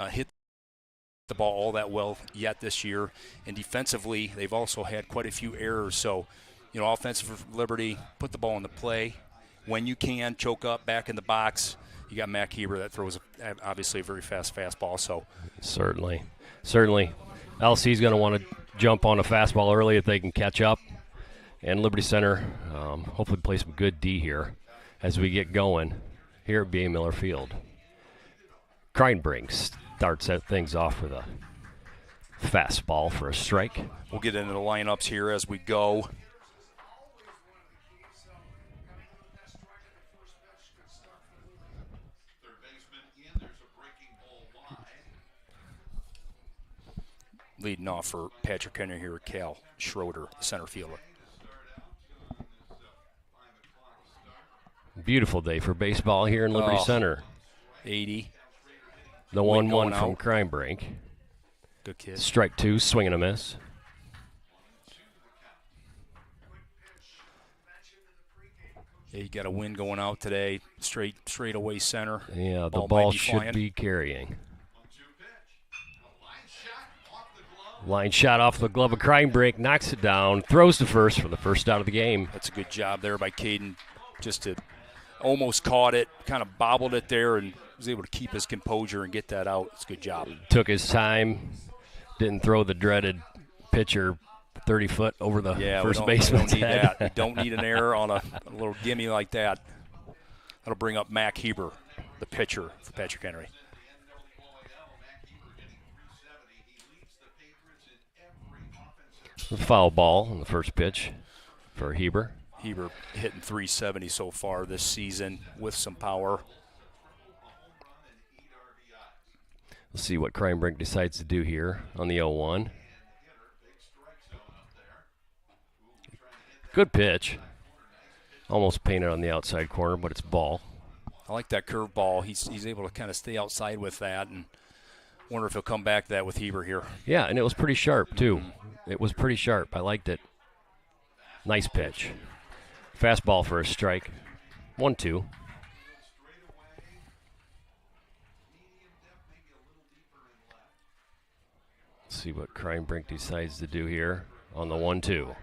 hit the ball all that well yet this year. And defensively, they've also had quite a few errors. So, offensive Liberty, put the ball in the play. When you can, choke up back in the box. You got Mac Heber that throws, obviously, a very fast fastball. So Certainly. LC's going to want to jump on a fastball early if they can catch up. And Liberty Center hopefully play some good D here as we get going here at B.A. Miller Field. Kreinbrink starts things off with a fastball for a strike. We'll get into the lineups here as we go. Leading off for Patrick Henry here, Cal Schroeder, center fielder. Beautiful day for baseball here in Liberty Center. 80. The 1-1 from Kreinbrink. Good kid. Strike two, swing and a miss. Yeah, you got a wind going out today. Straight away center. Yeah, the ball should be carrying. Line shot off the glove of Kreinbrink, knocks it down, throws to first for the first out of the game. That's a good job there by Caden, just to almost caught it, kind of bobbled it there, and was able to keep his composure and get that out. It's a good job. Took his time, didn't throw the dreaded pitcher 30 foot over the first baseman's head. We don't need an error on a little gimme like that. That'll bring up Mac Heber, the pitcher for Patrick Henry. Foul ball on the first pitch for Heber. Heber hitting 370 so far this season with some power. We'll see what Kreinbrink decides to do here on the 0-1. Good pitch. Almost painted on the outside corner, but it's ball. I like that curve ball. He's able to kind of stay outside with that, and wonder if he'll come back to that with Heber here. Yeah, and it was pretty sharp, too. It was pretty sharp. I liked it. Nice pitch. Fastball for a strike. 1-2. Let's see what Kreinbrink decides to do here on the 1-2.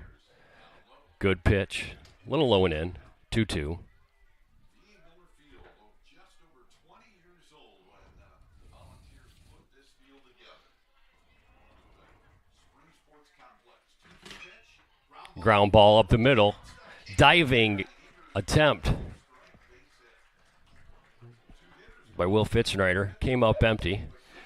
Good pitch. A little low and in. 2-2. Ground ball up the middle. Diving attempt by Will Fitzschneider. Came up empty.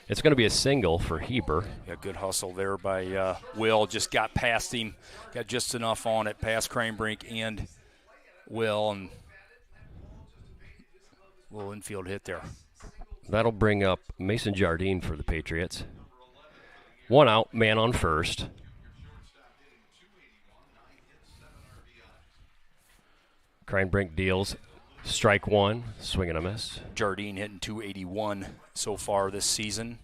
It's going to be a single for Heber. Yeah, good hustle there by Will. Just got past him. Got just enough on it past Kreinbrink and Will. And a little infield hit there. That'll bring up Mason Jardine for the Patriots. One out, man on first. Kreinbrink deals. Strike one, swing and a miss. Jardine hitting 281 so far this season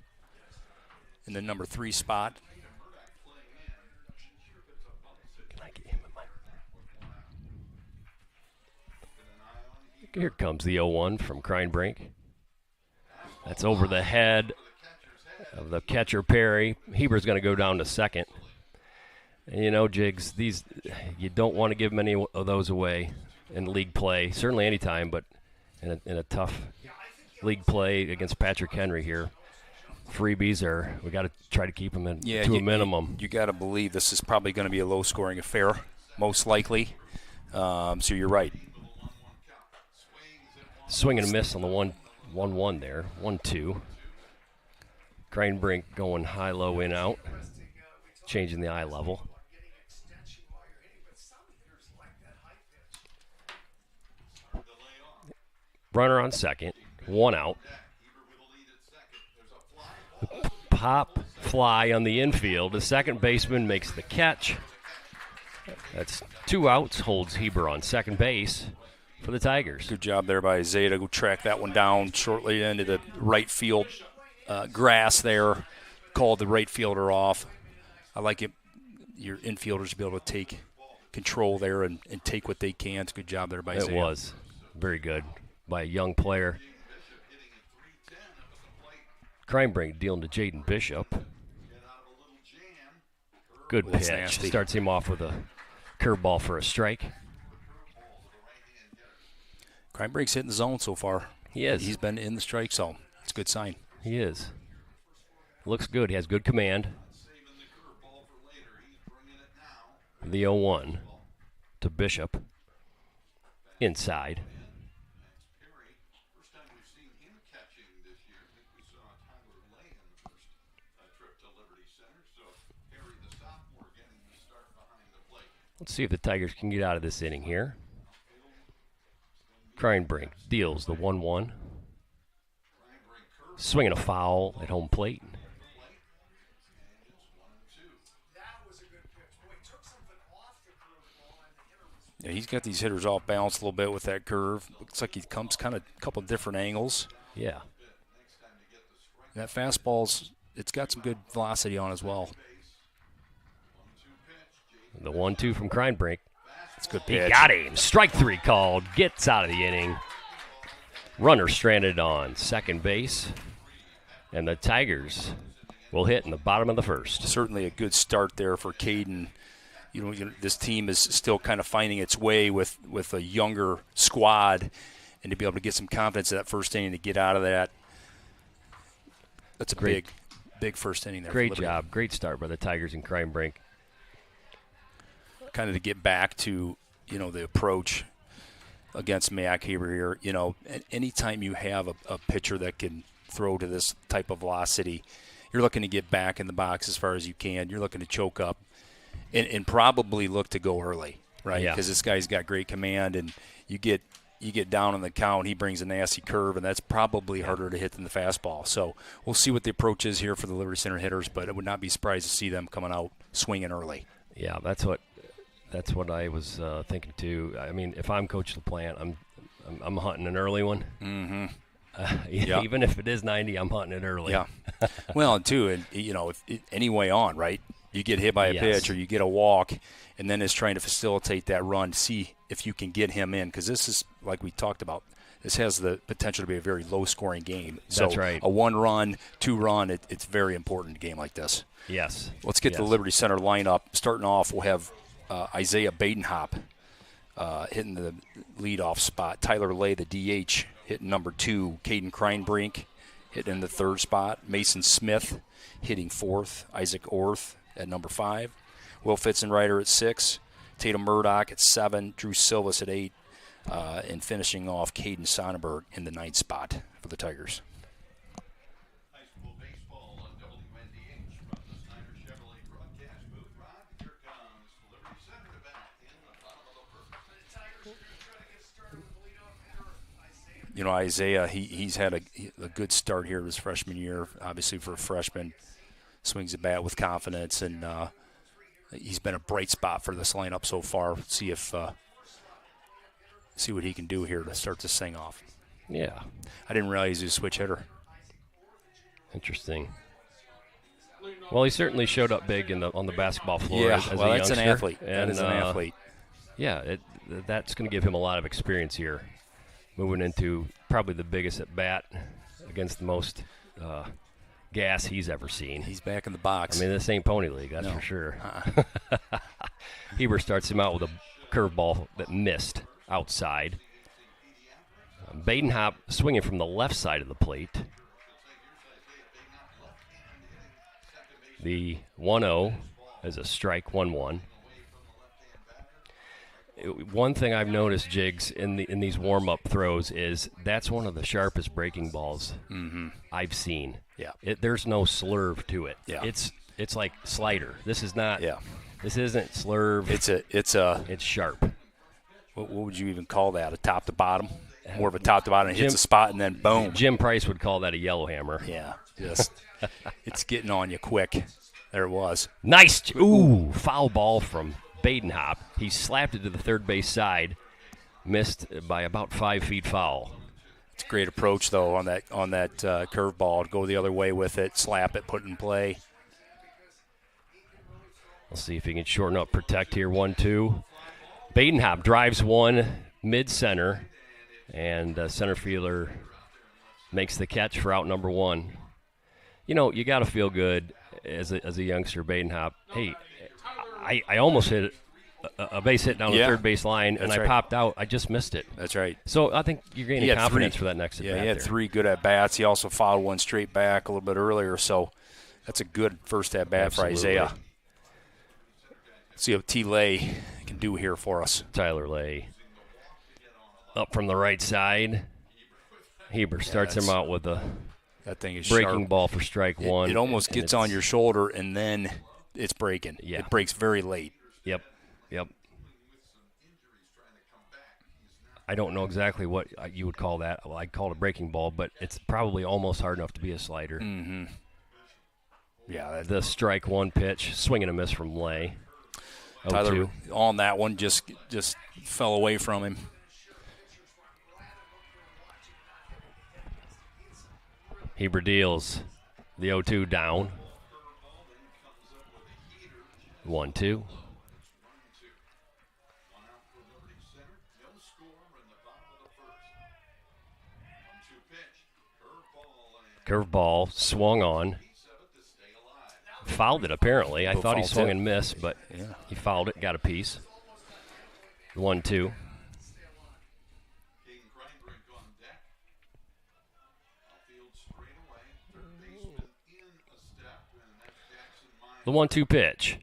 in the number 3 spot. Here comes the 0-1 from Kreinbrink. That's over the head of the catcher, Perry. Heber's going to go down to second. And Jiggs, you don't want to give many of those away in league play, certainly anytime, but in a tough league play against Patrick Henry here, freebies we got to try to keep them to a minimum. You got to believe this is probably going to be a low-scoring affair, most likely. So you're right. Swing and a miss on the 1-1 there. 1-2. Kreinbrink going high-low, in-out, changing the eye level. Runner on second, 1 out. Pop fly on the infield. The second baseman makes the catch. That's 2 outs, holds Heber on second base for the Tigers. Good job there by Isaiah to go track that one down shortly into the right field grass there. Called the right fielder off. I like it. Your infielders be able to take control there and take what they can. It's a good job there by Isaiah. It was very good by a young player. Crimebrink dealing to Jaden Bishop. Good That's pitch. nasty. Starts him off with a curveball for a strike. Crimebrink's hitting the zone so far. He is. He's been in the strike zone. It's a good sign. He is. Looks good. He has good command. The 0-1 to Bishop. Inside. Let's see if the Tigers can get out of this inning here. Crimebrink deals the 1-1. Swinging a foul at home plate. Yeah, he's got these hitters off balance a little bit with that curve. Looks like he comes kind of a couple different angles. Yeah. That fastball's, it's got some good velocity on as well. The 1-2 from Crimebrink. It's a good He pitch. got him. Strike 3 called. Gets out of the inning. Runner stranded on second base. And the Tigers will hit in the bottom of the first. Certainly a good start there for Caden. This team is still kind of finding its way with a younger squad, and to be able to get some confidence in that first inning to get out of that. That's a big first inning there. Great job. Great start by the Tigers and Crimebrink. Kind of to get back to, the approach against Mac Heber here. Anytime you have a pitcher that can throw to this type of velocity, you're looking to get back in the box as far as you can. You're looking to choke up and probably look to go early, right? Yeah. Because this guy's got great command, and you get down on the count, he brings a nasty curve, and that's probably harder to hit than the fastball. So we'll see what the approach is here for the Liberty Center hitters, but I would not be surprised to see them coming out swinging early. Yeah, that's what I was thinking too. I mean, if I'm Coach LaPlante, I'm hunting an early one. Mm-hmm. Yeah. Even if it is 90, I'm hunting it early. Yeah. Well, and too, if any way on, right? You get hit by a Yes. pitch or you get a walk, and then it's trying to facilitate that run, see if you can get him in. Because this is, like we talked about, this has the potential to be a very low-scoring game. That's right. A one-run, two-run, it's very important in a game like this. Yes. Let's get to the Liberty Center lineup. Starting off, we'll have Isaiah Badenhop hitting the leadoff spot. Tyler Lay, the DH, hitting number 2. Caden Crimebrink hitting in the third spot. Mason Smith hitting fourth. Isaac Orth at number 5. Will Fitzenreiter at 6. Tatum Murdoch at 7. Drew Silvas at 8. And finishing off Caden Sonnenberg in the 9th spot for the Tigers. Isaiah, he's had a good start here his freshman year. Obviously, for a freshman, swings the bat with confidence, and he's been a bright spot for this lineup so far. See what he can do here to start this thing off. Yeah. I didn't realize he was a switch hitter. Interesting. Well, he certainly showed up big on the basketball floor as a that's an youngster. athlete. That is an athlete. Yeah, that's going to give him a lot of experience here, moving into probably the biggest at bat against the most gas he's ever seen. He's back in the box. I mean, this ain't Pony League, that's for sure. Heber starts him out with a curveball that missed outside. Badenhop swinging from the left side of the plate. The 1-0 is a strike, 1-1. One thing I've noticed, Jigs, in these warm-up throws is that's one of the sharpest breaking balls I've seen. Yeah. There's no slurve to it. Yeah. It's like slider. This is not. Yeah. This isn't slurve. It's sharp. What would you even call that? A top to bottom? More of a top to bottom. It hits a spot and then boom. Jim Price would call that a yellow hammer. Yeah. Just it's getting on you quick. There it was. Nice. Ooh, foul ball from Badenhop. He slapped it to the third base side, missed by about 5 feet foul. It's a great approach though on that curveball. Go the other way with it, slap it, put it in play. We'll see if he can shorten up, protect here. 1-2. Badenhop drives one mid-center, and center fielder makes the catch for out number 1. You got to feel good as a youngster, Badenhop. Hey, I almost hit a base hit down the third base line, and I popped out. I just missed it. That's right. So I think you're gaining confidence for that next at bat. Yeah, he had 3 good at-bats. He also fouled one straight back a little bit earlier, so that's a good first at-bat for Isaiah. Let's see what T. Lay can do here for us. Tyler Lay up from the right side. Heber starts him out with a breaking sharp ball for strike one. It almost gets on your shoulder, and then it's breaking. Yeah. It breaks very late. Yep. I don't know exactly what you would call that. Well, I'd call it a breaking ball, but it's probably almost hard enough to be a slider. Mm-hmm. Yeah. The strike one pitch, swing and a miss from Lay. Tyler on that one just fell away from him. Heber deals the 0-2 down. 1-2. Curveball swung on. Fouled it, apparently. I thought he swung and missed, but he fouled it, got a piece. 1-2. The 1-2 pitch.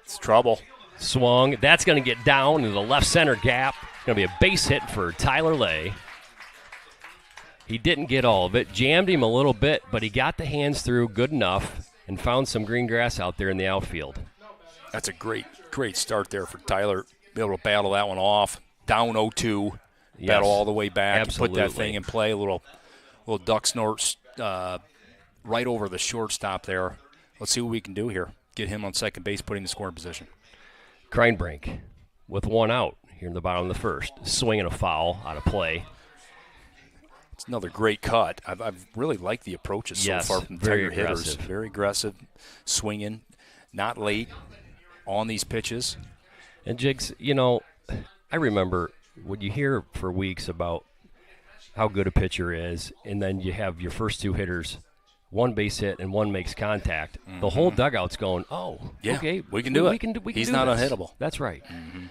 It's trouble. Swung. That's going to get down into the left center gap. Going to be a base hit for Tyler Lay. He didn't get all of it. Jammed him a little bit, but he got the hands through good enough and found some green grass out there in the outfield. That's a great start there for Tyler. Be able to battle that one off. Down 0-2. Yes, battle all the way back. absolutely. Put that thing in play. A little duck snort right over the shortstop there. Let's see what we can do here. Get him on second base, putting the scoring position. Kreinbrink with one out here in the bottom of the first. Swinging a foul out of play. It's another great cut. I've really liked the approaches so far from Tiger hitters. Very aggressive, swinging, not late on these pitches. And Jigs, I remember when you hear for weeks about how good a pitcher is, and then you have your first 2 hitters, one base hit and one makes contact. Mm-hmm. The whole dugout's going, okay, we can do it. He's not unhittable. That's right. Mm-hmm.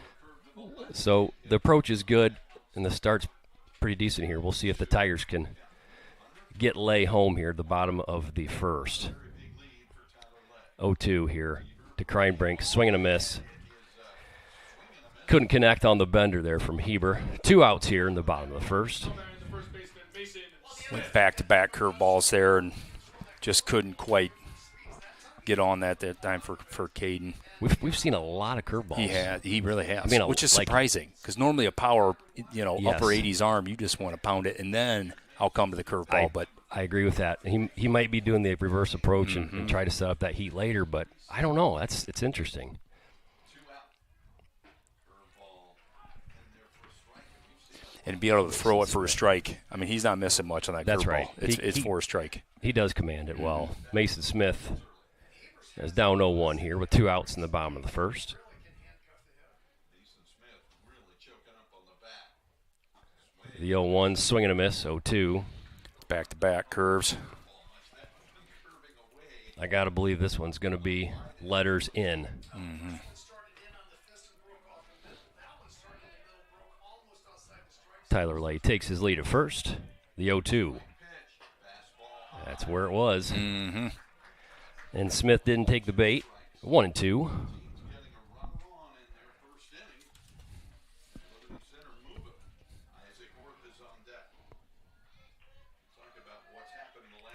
So the approach is good, and the start's pretty decent here. We'll see if the Tigers can get Lay home here at the bottom of the first. 0-2 here to Kreinbrink. Swing and a miss. Couldn't connect on the bender there from Heber. 2 outs here in the bottom of the first. Went back-to-back curveballs there and just couldn't quite get on that time for Caden. We've seen a lot of curveballs. He really has. Which is surprising because normally a power, upper 80s arm, you just want to pound it, and then I'll come to the curveball. But I agree with that. He might be doing the reverse approach and try to set up that heat later, but I don't know. It's interesting. And be able to throw it for a strike. I mean, he's not missing much on that curveball. That's right. It's for a strike. He does command it well. Mason Smith is down 0-1 here with 2 outs in the bottom of the first. The 0-1 swing and a miss, 0-2. Back-to-back curves. I got to believe this one's going to be letters in. Mm-hmm. Tyler Lay takes his lead at first. The 0-2. That's where it was. Mm-hmm. And Smith didn't take the bait. 1-2.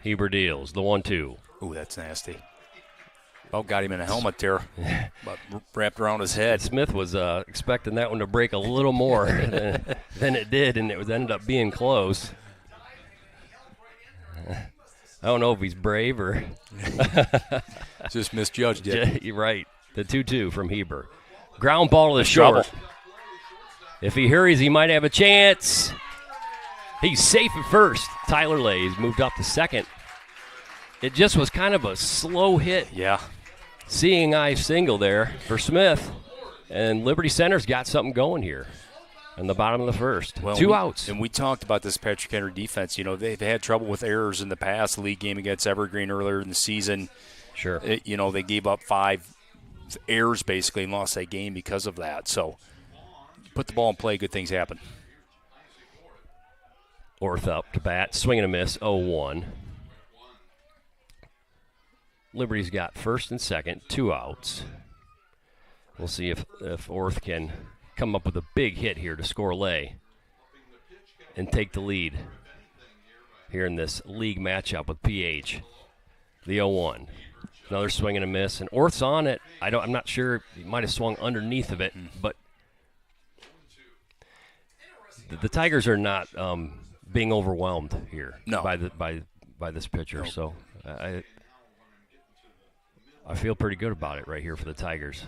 Heber deals the 1-2. Ooh, that's nasty. About got him in a helmet there, but wrapped around his head. Smith was expecting that one to break a little more than it did, and it ended up being close. I don't know if he's brave or just misjudged it. You're right. The 2-2 from Heber. Ground ball to the short. If he hurries, he might have a chance. He's safe at first. Tyler Lay's moved up to second. It just was kind of a slow hit. Yeah. Seeing eye single there for Smith. And Liberty Center's got something going here. in the bottom of the first. Well, Two outs. And we talked about this Patrick Henry defense. You know, they've had trouble with errors in the past. The league game against Evergreen earlier in the season. Sure. They gave up 5 errors basically and lost that game because of that. So put the ball in play, good things happen. Orth up to bat, swing and a miss, 0-1. Liberty's got first and second, 2 outs. We'll see if Orth can come up with a big hit here to score lay and take the lead here in this league matchup with PH. The 0-1. Another swing and a miss, and Orth's on it. I'm not sure. He might have swung underneath of it, but the Tigers are not being overwhelmed here by this pitcher. No. So I feel pretty good about it right here for the Tigers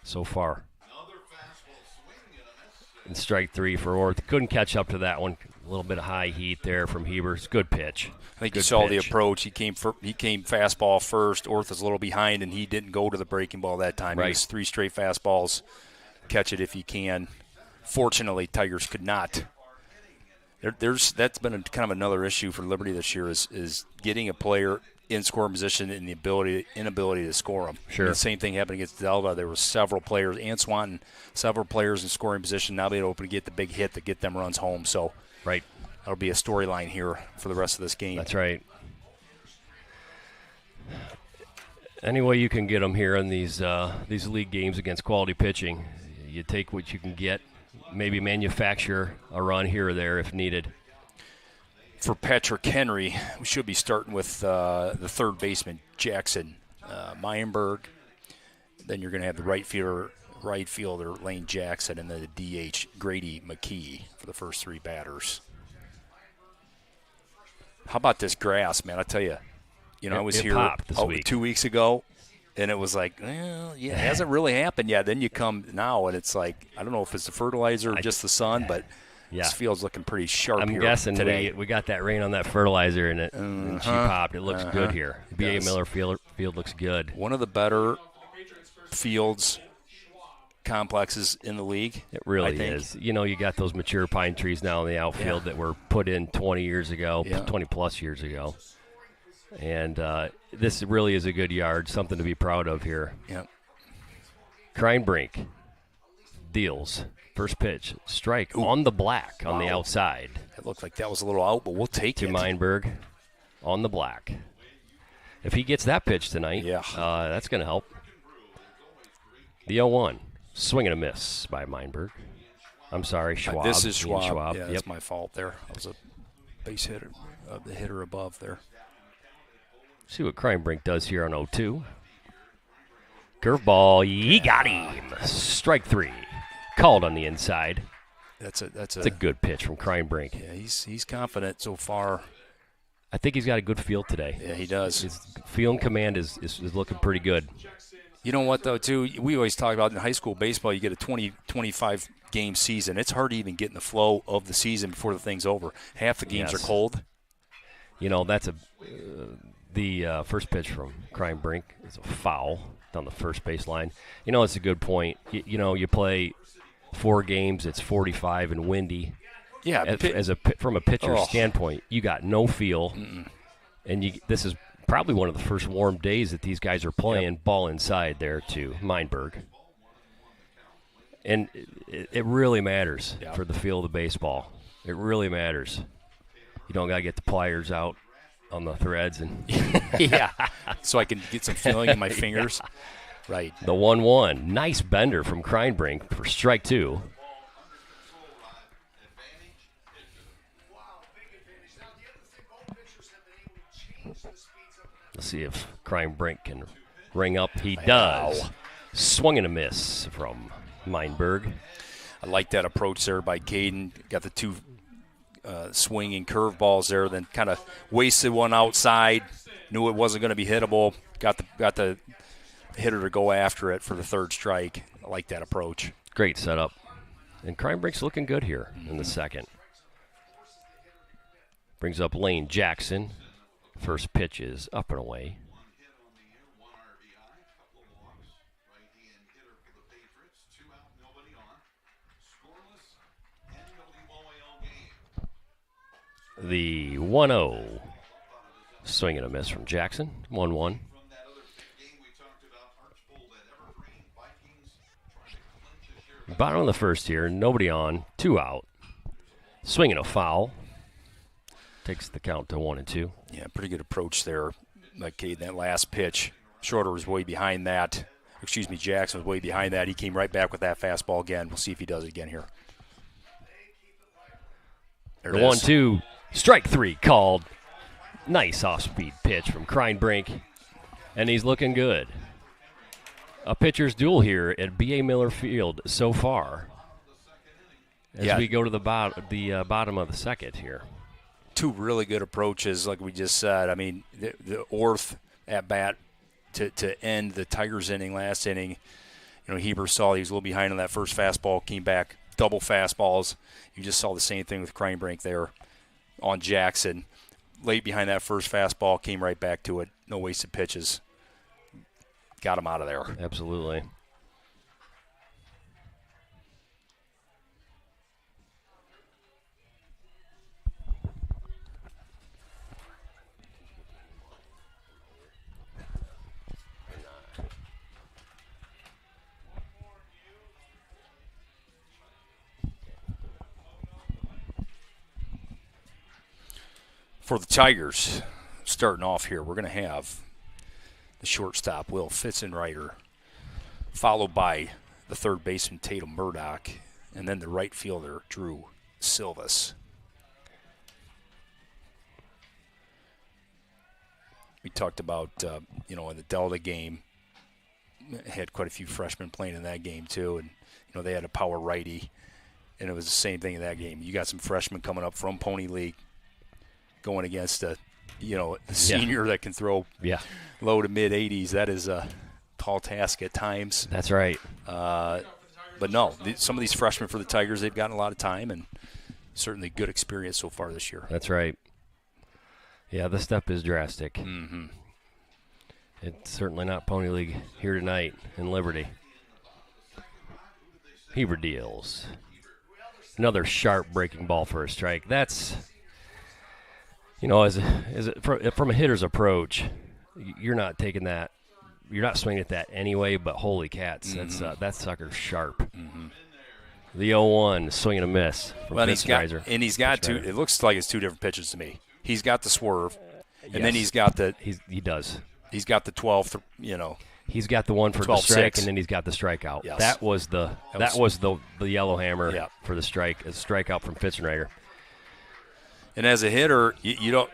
so far. And strike 3 for Orth. Couldn't catch up to that one. A little bit of high heat there from Hebers. Good pitch. I think you saw the approach. He came fastball first. Orth was a little behind, and he didn't go to the breaking ball that time. Right. It was 3 straight fastballs. Catch it if you can. Fortunately, Tigers could not. That's been kind of another issue for Liberty this year is getting a player in scoring position and the inability to score them. Sure. The same thing happened against Delta. There were several players, and Swanton, several players in scoring position. Now they're able to get the big hit to get them runs home. So right. That'll be a storyline here for the rest of this game. That's right. Any way you can get them here in these league games against quality pitching, you take what you can get, maybe manufacture a run here or there if needed. For Patrick Henry, we should be starting with the third baseman, Jackson Meyenberg. Then you're going to have the right fielder, Lane Jackson, and then the DH, Grady McKee, for the first 3 batters. How about this grass, man? I tell you, I was here this week. 2 weeks ago, and it was like, well, yeah, it hasn't really happened yet. Then you come now, and it's like, I don't know if it's the fertilizer or just the sun, but this field's looking pretty sharp I'm here guessing today. we got that rain on that fertilizer, and she popped. It looks good here. B.A. Miller field looks good. One of the better fields complexes in the league. It really is. You got those mature pine trees now in the outfield that were put in 20 years ago, 20-plus years ago. And this really is a good yard, something to be proud of here. Yep. Kreinbrink deals. First pitch, strike on the black on the outside. It looked like that was a little out, but we'll take it. To Meinberg on the black. If he gets that pitch tonight, that's going to help. The 0-1. Swing and a miss by Meinberg. I'm sorry, Schwab. This is Schwab. Yeah, Yep. that's my fault there. I was a base hitter, the hitter above there. See what Kreinbrink does here on 0-2. Curveball, he got him. Strike 3. Called on the inside. That's a good pitch from Kreinbrink. Yeah, he's confident so far. I think he's got a good feel today. Yeah, he does. His feel and command is looking pretty good. You know what, though, too? We always talk about in high school baseball, you get a 20, 25-game season. It's hard to even get in the flow of the season before the thing's over. Half the games are cold. That's the first pitch from Kreinbrink is a foul down the first baseline. It's a good point. You play 4 games, it's 45 and windy. Yeah. From a pitcher's standpoint, you got no feel. And this is probably one of the first warm days that these guys are playing ball inside there to Meinberg. And it really matters for the feel of the baseball. It really matters. You don't got to get the pliers out on the threads. And so I can get some feeling in my fingers. Right. The 1-1. Nice bender from Kreinbrink for strike 2. Let's see if Kreinbrink can ring up. He does. Wow. Swung and a miss from Meinberg. I like that approach there by Caden. Got the 2 swinging curveballs there, then kind of wasted one outside. Knew it wasn't going to be hittable. Got the hitter to go after it for the 3rd strike. I like that approach. Great setup. And Kreinbrink's looking good here in the 2nd. Brings up Lane Jackson. First pitch is up and away. The 1-0. Swing and a miss from Jackson. 1-1. Bottom of the first here. Nobody on. 2 out. Swing and a foul. Takes the count to 1-2. Yeah, pretty good approach there. Like that last pitch, Shorter was way behind that. Jackson was way behind that. He came right back with that fastball again. We'll see if he does it again here. There The it is. 1-2. Strike 3 called. Nice off-speed pitch from Kreinbrink. And he's looking good. A pitcher's duel here at B.A. Miller Field so far. As we go to the bottom of the second here. Two really good approaches, like we just said. I mean, the Orth at bat to end the Tigers inning, last inning. You know, Heber saw he was a little behind on that first fastball, came back, double fastballs. You just saw the same thing with Kreinbrink there on Jackson. Late behind that first fastball, came right back to it. No wasted pitches. Got him out of there. Absolutely. For the Tigers, starting off here, we're going to have the shortstop, Will Fitzenreiter, followed by the third baseman, Tatum Murdoch, and then the right fielder, Drew Silvas. We talked about, in the Delta game, had quite a few freshmen playing in that game too, and they had a power righty, and it was the same thing in that game. You got some freshmen coming up from Pony League, going against a senior that can throw low to mid 80s. That is a tall task at times. That's right. But no, some of these freshmen for the Tigers, they've gotten a lot of time and certainly good experience so far this year. That's right. Yeah, the step is drastic. Mm-hmm. It's certainly not Pony League here tonight in Liberty. Heber deals. Another sharp breaking ball for a strike. That's, from a hitter's approach, you're not taking that. You're not swinging at that anyway, but holy cats, that sucker's sharp. Mm-hmm. The 0-1, swing and a miss from Fitzenreiter. He's got two. It looks like it's two different pitches to me. He's got the swerve, and then he's got the. He does. He's got the 12. He's got the one for the strike, 12-6. and then he's got the strikeout. Yes. That was the yellow hammer for the strike. A strikeout from Fitzenreiter. And as a hitter, you're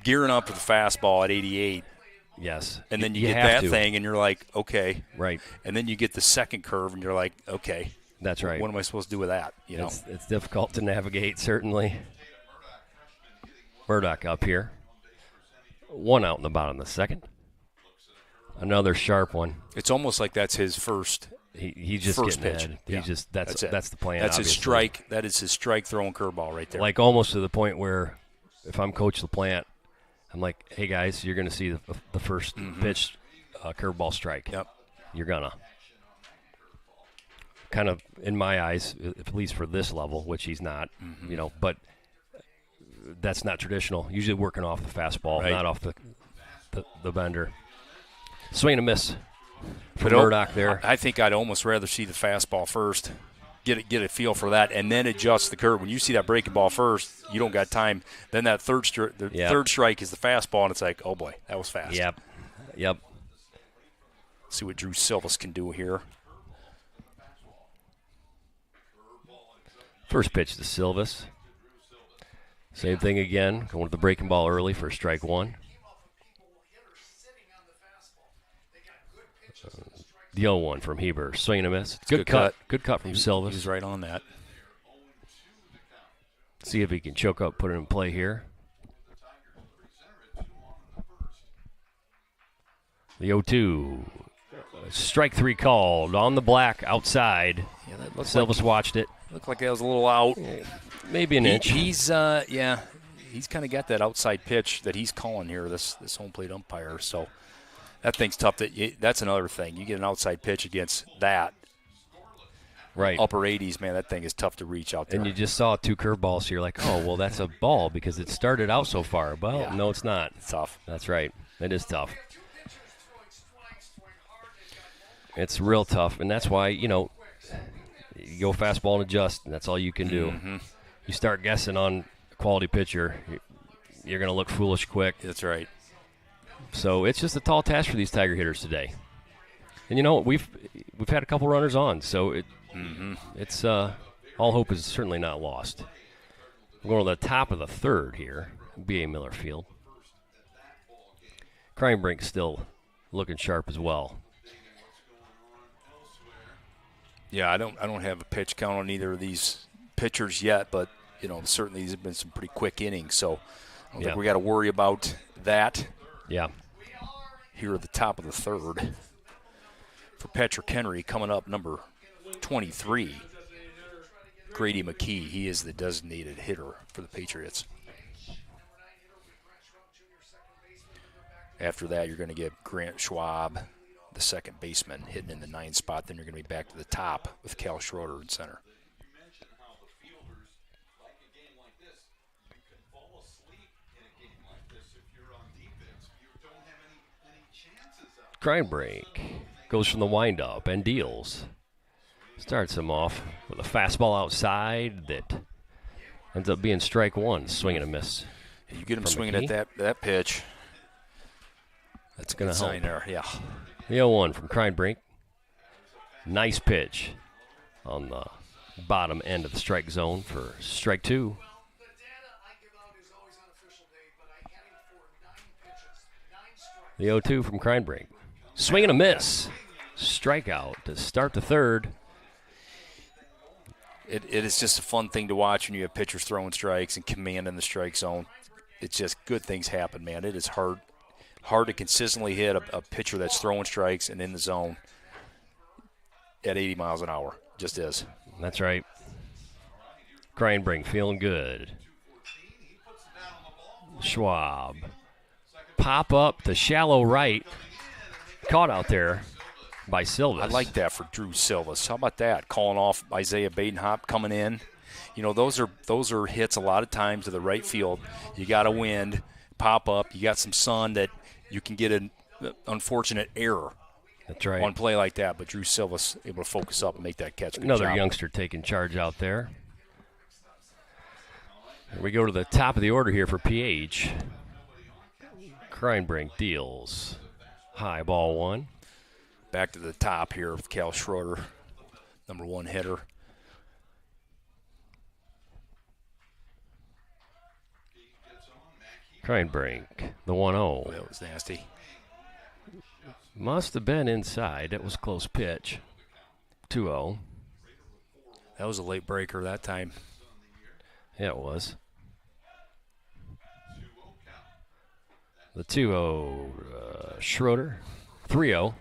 gearing up for the fastball at 88. Yes. And then you get that thing, and you're like, okay. Right. And then you get the second curve, and you're like, okay. That's right. What am I supposed to do with that? It's difficult to navigate, certainly. Murdoch up here. 1 out in the bottom of the second. Another sharp one. It's almost like that's his first. He's just first getting pitch. ahead. That's the plan. That's obviously. his strike. That is his strike throwing curveball right there. Like almost to the point where, if I'm Coach LaPlante, I'm like, hey guys, you're going to see the first pitch curveball strike. Yep. You're gonna. Kind of, in my eyes, at least for this level, which he's not, but that's not traditional. Usually working off the fastball, right. not off the bender. Swing and a miss for Murdoch there. I think I'd almost rather see the fastball first, get a feel for that, and then adjust the curve. When you see that breaking ball first, you don't got time. Then that third strike is the fastball, and it's like, oh boy, that was fast. Yep. See what Drew Silvas can do here. First pitch to Silvas. Same thing again, going with the breaking ball early for strike one. The 0-1 from Heber. Swing and a miss. Good cut. Good cut from Silvas. He's right on that. See if he can choke up, put it in play here. The 0-2. Strike 3 called on the black outside. Yeah, that looks Silvas watched it. Looked like that was a little out. Maybe an inch. He's he's kind of got that outside pitch that he's calling here. This home plate umpire. So that thing's tough. That's another thing. You get an outside pitch against that. Right. upper 80s, man, that thing is tough to reach out there. And you just saw 2 curveballs, so you're like, oh, well, that's a ball because it started out so far. Well, Yeah. no, it's not. It's tough. That's right. It is tough. It's real tough, and that's why, you go fastball and adjust, and that's all you can do. Mm-hmm. You start guessing on a quality pitcher, you're going to look foolish quick. That's right. So it's just a tall task for these Tiger hitters today. And we've had a couple runners on, so it's all hope is certainly not lost. We're going to the top of the third here, B.A. Miller Field. Kreinbrink still looking sharp as well. Yeah, I don't have a pitch count on either of these pitchers yet, but certainly these have been some pretty quick innings, so I don't think we got to worry about that. Yeah. Here at the top of the third for Patrick Henry, coming up number 23, Grady McKee. He is the designated hitter for the Patriots. After that, you're going to get Grant Schwab, the second baseman, hitting in the 9th spot. Then you're going to be back to the top with Cal Schroeder in center. Kreinbrink goes from the windup and deals. Starts him off with a fastball outside that ends up being strike one, swing and a miss. You get him swinging at that pitch. That's going to help. There, yeah. The 0-1 from Kreinbrink. Nice pitch on the bottom end of the strike zone for strike two. The 0-2 from Kreinbrink. Swing and a miss. Strikeout to start the third. It is just a fun thing to watch when you have pitchers throwing strikes and commanding the strike zone. It's just good things happen, man. It is hard to consistently hit a pitcher that's throwing strikes and in the zone at 80 miles an hour. Just is. That's right. Kreinbrink feeling good. Schwab. Pop up to shallow right. Caught out there by Silvas. I like that for Drew Silvas. How about that? Calling off Isaiah Badenhop coming in. Those are hits a lot of times to the right field. You got a wind, pop up. You got some sun that you can get an unfortunate error. That's right. On play like that, but Drew Silvas able to focus up and make that catch. Good Another job. youngster taking charge out there. We go to the top of the order here for PH. Kreinbrink deals. High ball one. Back to the top here with Cal Schroeder, number one hitter. Kreinbrink, the 1-0. Oh, that was nasty. Must have been inside. That was a close pitch. 2-0. That was a late breaker that time. Yeah, it was. The 2-0 Schroeder. 3-0.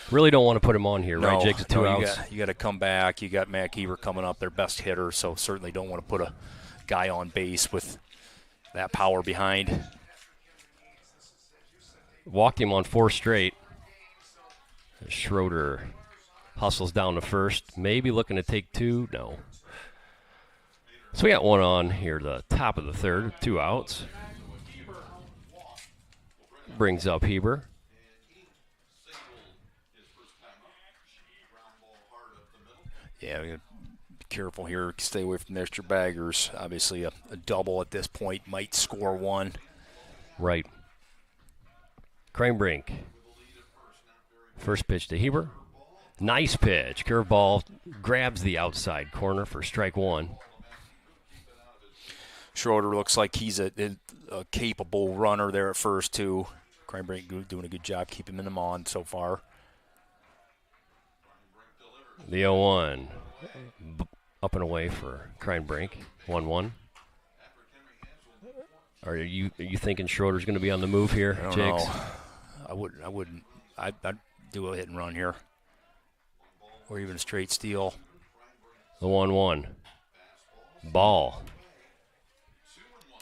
Really don't want to put him on here, right, Jake? The two outs. You got to come back. You got Matt Heber coming up, their best hitter, so certainly don't want to put a guy on base with that power behind. Walked him on 4 straight. Schroeder hustles down to first. Maybe looking to take 2. No. So we got one on here, the top of the third. 2 outs. Brings up Heber. Yeah, we got to be careful here. Stay away from the extra baggers. Obviously, a double at this point might score one. Right. Kreinbrink. First pitch to Heber. Nice pitch. Curveball grabs the outside corner for strike one. Schroeder looks like he's a capable runner there at first, too. Kreinbrink doing a good job keeping him on so far. The 0-1. Up and away for Kreinbrink. 1-1. Are you thinking Schroeder's going to be on the move here, I don't Jakes? know. I wouldn't. I'd do a hit and run here. Or even a straight steal. The 1-1. Ball.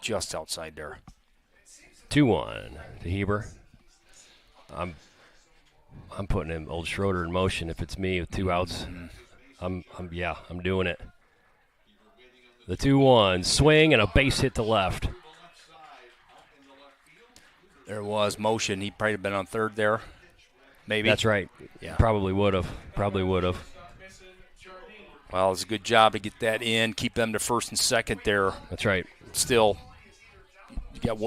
Just outside there. 2-1 to Heber. I'm putting him, old Schroeder, in motion if it's me with 2 outs. I'm doing it. The 2-1 swing and a base hit to left. There was motion. He probably been on third there. Maybe. That's right. Yeah. Probably would have. Well, it's a good job to get that in, keep them to first and second there. That's right. Still,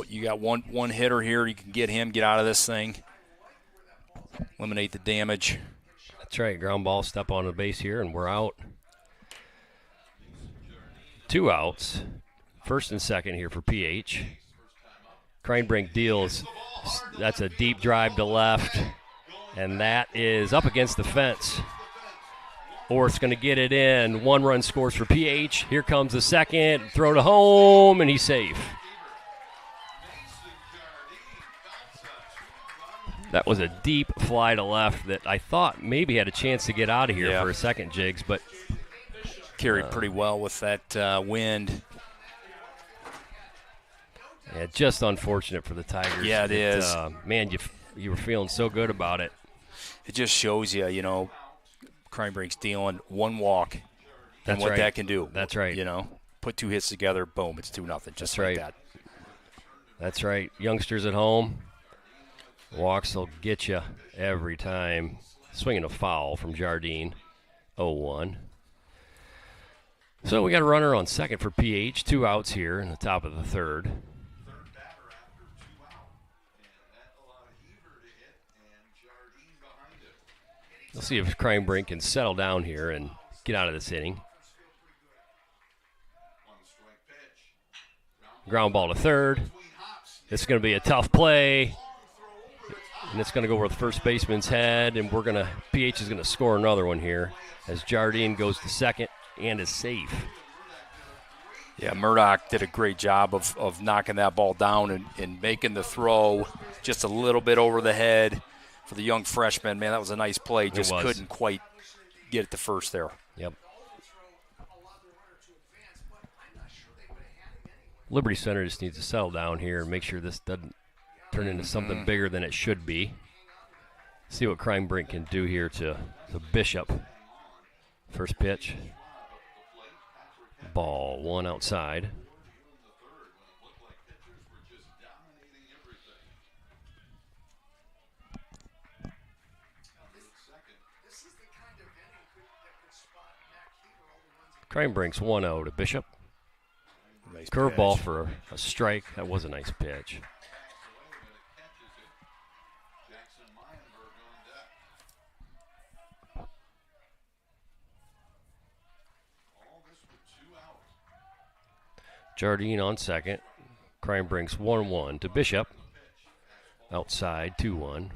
you got one hitter here. You can get him, get out of this thing, eliminate the damage. That's right. Ground ball, step on the base here, and we're out. 2 outs. First and second here for PH. Kreinbrink deals. That's a deep drive to left, and that is up against the fence. Orth's going to get it in. 1 run scores for PH. Here comes the second. Throw to home, and he's safe. That was a deep fly to left that I thought maybe had a chance to get out of here for a second, Jigs, but carried pretty well with that wind. Yeah, just unfortunate for the Tigers. Yeah, it is. Man, you were feeling so good about it. It just shows you, Kreinbrink's dealing 1 walk and what that can do. That's right. Put 2 hits together, boom, it's 2-0, just like that. That's right. Youngsters at home, walks will get you every time. Swinging a foul from Jardine, 0-1. So we got a runner on second for PH, 2 outs here in the top of the third. Let's see if Kreinbrink can settle down here and get out of this inning. Ground ball to third. It's going to be a tough play. And it's going to go over the first baseman's head, and PH is going to score another one here as Jardine goes to second and is safe. Yeah, Murdoch did a great job of knocking that ball down and making the throw just a little bit over the head. For the young freshman, man, that was a nice play. Just couldn't quite get it to first there. Yep. Liberty Center just needs to settle down here and make sure this doesn't turn into something bigger than it should be. See what Kreinbrink can do here to Bishop. First pitch. Ball 1 outside. Kreinbrink's 1-0 to Bishop. Nice curveball for a strike. That was a nice pitch. Jardine on second. Kreinbrink's 1-1 to Bishop. Outside 2-1.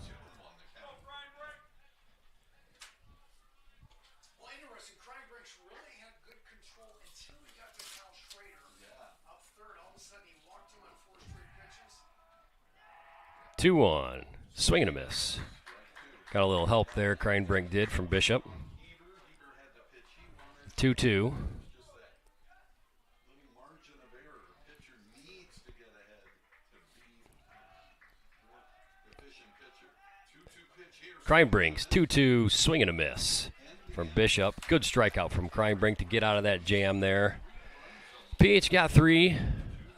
Two on. Swing and a miss. Got a little help there, Kreinbrink did from Bishop. 2-2. Kreinbrink's 2-2, swing and a miss from Bishop. Good strikeout from Kreinbrink to get out of that jam there. PH got 3.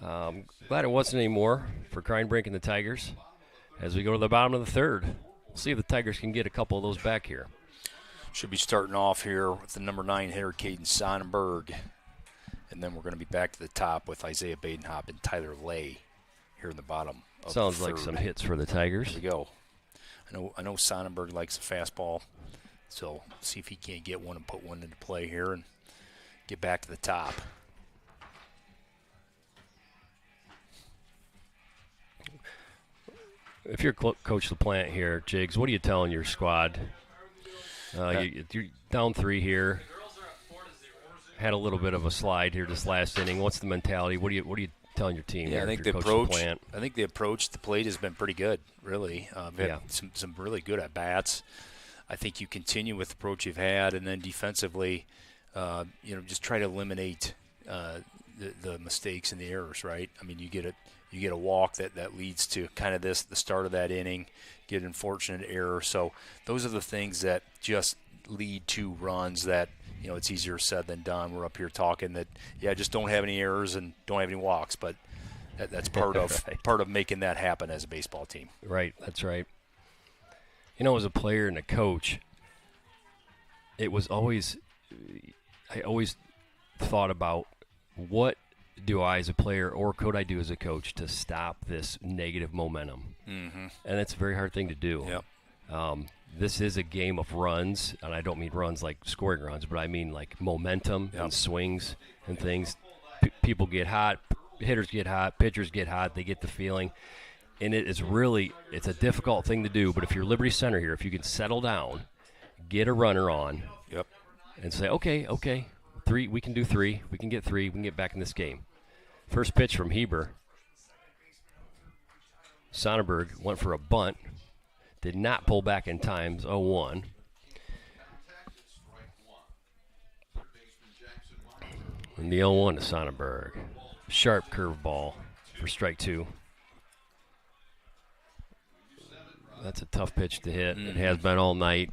Glad it wasn't any more for Kreinbrink and the Tigers. As we go to the bottom of the third, we'll see if the Tigers can get a couple of those back here. Should be starting off here with the number 9 hitter, Caden Sonnenberg. And then we're going to be back to the top with Isaiah Badenhop and Tyler Lay here in the bottom of Sounds the like third. some hits for the Tigers. Here we go. I know Sonnenberg likes a fastball, so see if he can't get one and put one into play here and get back to the top. If you're Coach LaPlante here, Jigs, what are you telling your squad? You're down 3 here. Had a little bit of a slide here this last inning. What's the mentality? What are you telling your team? Yeah, here I think the approach to the plate has been pretty good, really. We've had some really good at bats. I think you continue with the approach you've had, and then defensively, just try to eliminate the mistakes and the errors. Right? I mean, you get a walk that leads to kind of the start of that inning. Get an unfortunate error. So those are the things that just lead to runs that it's easier said than done. We're up here talking that, just don't have any errors and don't have any walks, but that's part of Right. part of making that happen as a baseball team. Right, that's right. As a player and a coach, it was always I always thought about what do I as a player or could I do as a coach to stop this negative momentum? Mm-hmm. And that's a very hard thing to do. Yep. This is a game of runs, and I don't mean runs like scoring runs, but I mean like momentum Yep. and swings and things. People get hot, hitters get hot, pitchers get hot, they get the feeling. And it's a difficult thing to do, but if you're Liberty Center here, if you can settle down, get a runner on, Yep. and say, okay, we can do three, we can get back in this game. First pitch from Heber. Sonnenberg went for a bunt, did not pull back in time, 0-1. And the 0-1 to Sonnenberg. Sharp curveball for strike 2. That's a tough pitch to hit. It has been all night.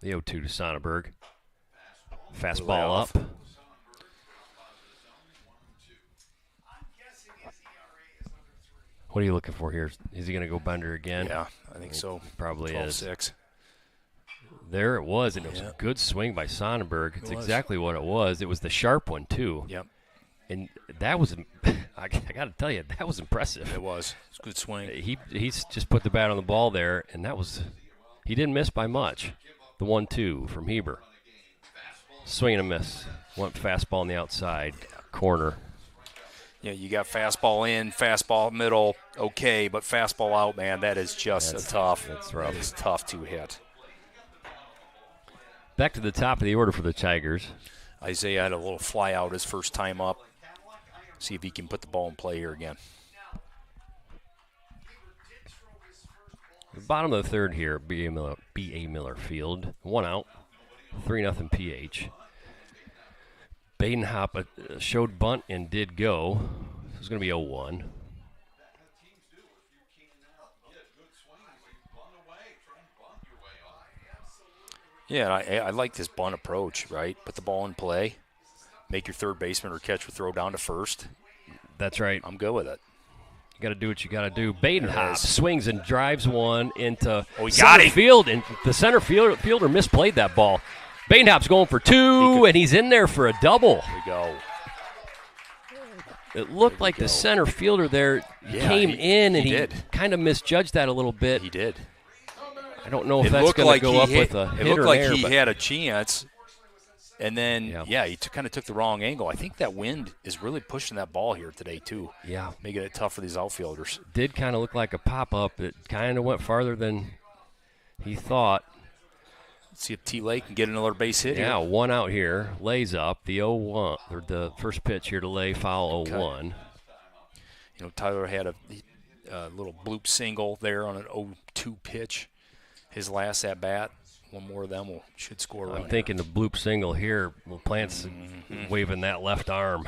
The 0-2 to Sonnenberg. Fastball up. What are you looking for here? Is he going to go Bender again? Yeah, I think so. Probably is. 12-6. There it was, and it was a good swing by Sonnenberg. It's exactly what it was. It was the sharp one, too. Yep. And that was, I got to tell you, that was impressive. It was. It's a good swing. He's just put the bat on the ball there, and he didn't miss by much. The 1-2 from Heber. Swing and a miss. Went fastball on the outside corner. You got fastball in, fastball middle, okay, but fastball out, man, that is just tough. That's rough. That is tough to hit. Back to the top of the order for the Tigers. Isaiah had a little fly out his first time up. See if he can put the ball in play here again. The bottom of the third here, B.A. Miller Field. 1 out, 3-0 PH. Badenhop showed bunt and did go. It was going to be 0-1. Yeah, I like this bunt approach, right? Put the ball in play, make your third baseman or catcher throw down to first. That's right. I'm good with it. You got to do what you got to do. Badenhop swings and drives one into center field, and the center fielder misplayed that ball. Badenhop's going for 2, and he's in there for a double. There we go. It looked like the center fielder there came in, and he kind of misjudged that a little bit. He did. I don't know if that's going to go up with a hit or an error. It looked like he had a chance, and then, he kind of took the wrong angle. I think that wind is really pushing that ball here today, too. Yeah. Making it tough for these outfielders. Did kind of look like a pop-up. It kind of went farther than he thought. Let's see if T-Lake can get another base hit here. Yeah, 1 out here. Lays up. The 0-1, or the first pitch here to Lay, foul 0-1. Tyler had a little bloop single there on an 0-2 pitch. His last at-bat. One more of them should score a run. I'm thinking the bloop single here. Plant's waving that left arm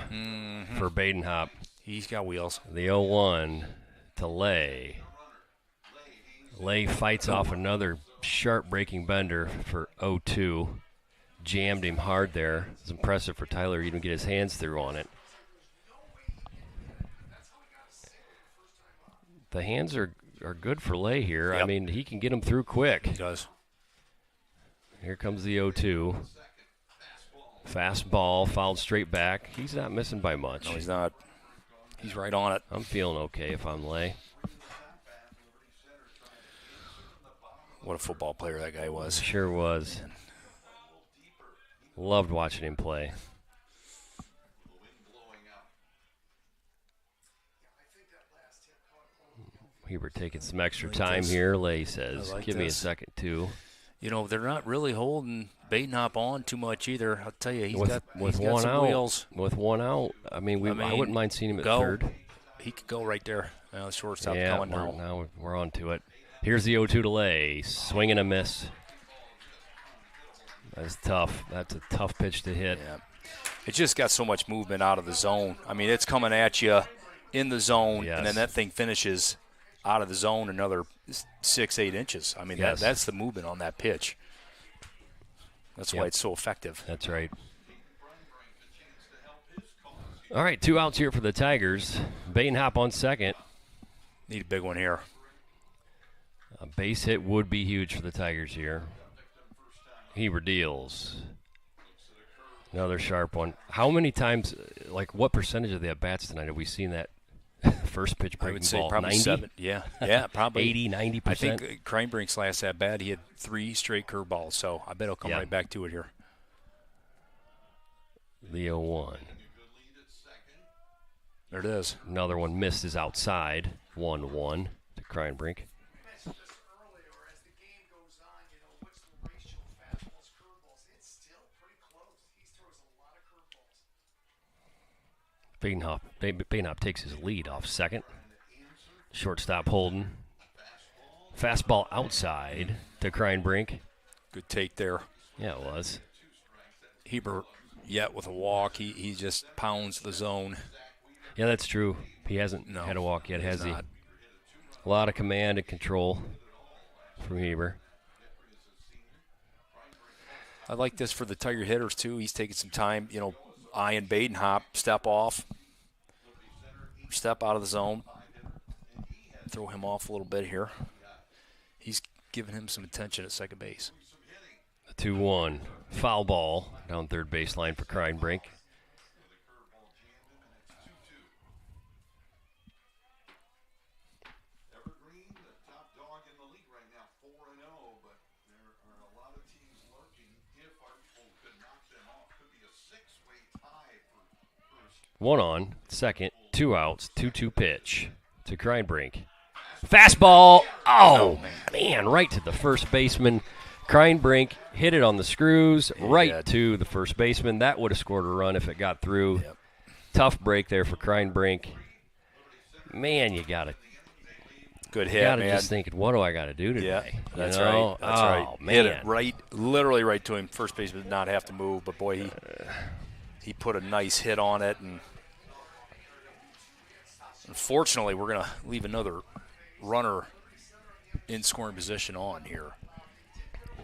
for Badenhop. He's got wheels. The 0-1 to Lay. Lay fights off another sharp breaking bender for 0-2. Jammed him hard there. It's impressive for Tyler to even get his hands through on it. The hands are good for Lay here. Yep. I mean, he can get them through quick. He does. Here comes the 0-2. Fastball, fouled straight back. He's not missing by much. No, he's not. He's right on it. I'm feeling okay if I'm Lay. What a football player that guy was. Sure was. Loved watching him play. Heber taking some extra time here. Lay says, give me a second, too. They're not really holding Badenhop on too much either. I'll tell you, he's got one some out. wheels. With 1 out, I wouldn't mind seeing him at third. He could go right there. Now the shortstop coming now. Now we're on to it. Here's the 0-2 to Lay. Swing and a miss. That's tough. That's a tough pitch to hit. Yeah. It just got so much movement out of the zone. I mean, it's coming at you in the zone, and then that thing finishes out of the zone another 6-8 inches. I mean, that's the movement on that pitch. That's why it's so effective. That's right. All right, 2 outs here for the Tigers. Bainhop on second. Need a big one here. A base hit would be huge for the Tigers here. Heber deals. Another sharp one. How many times, like what percentage of the at-bats tonight have we seen that first pitch breaking I would say ball? probably 90? 7. Yeah, probably 80, 90%. I think Kreinbrink's last at bat, he had 3 straight curveballs, so I bet he'll come right back to it here. The 0-1. There it is. Another one missed is outside. 1-1 to Kreinbrink. Bainhop takes his lead off second. Shortstop Holden. Fastball outside to Kreinbrink. Good take there. Yeah, it was. Heber, yet with a walk, he just pounds the zone. Yeah, that's true. He hasn't had a walk yet, has he? Not. A lot of command and control from Heber. I like this for the Tiger hitters, too. He's taking some time, eyeing Badenhop, step off, step out of the zone, throw him off a little bit here. He's giving him some attention at second base. The 2-1. Foul ball down third baseline for Kreinbrink. One on, second, 2 outs, 2-2 pitch to Kreinbrink. Fastball, man, right to the first baseman. Kreinbrink hit it on the screws, right to the first baseman. That would have scored a run if it got through. Yep. Tough break there for Kreinbrink. Man, you got to good hit, man. Just thinking, what do I got to do today? Yeah, that's right. right. That's right. Man. Hit it right, literally right to him. First baseman did not have to move, but boy, he put a nice hit on it, and unfortunately, we're going to leave another runner in scoring position on here.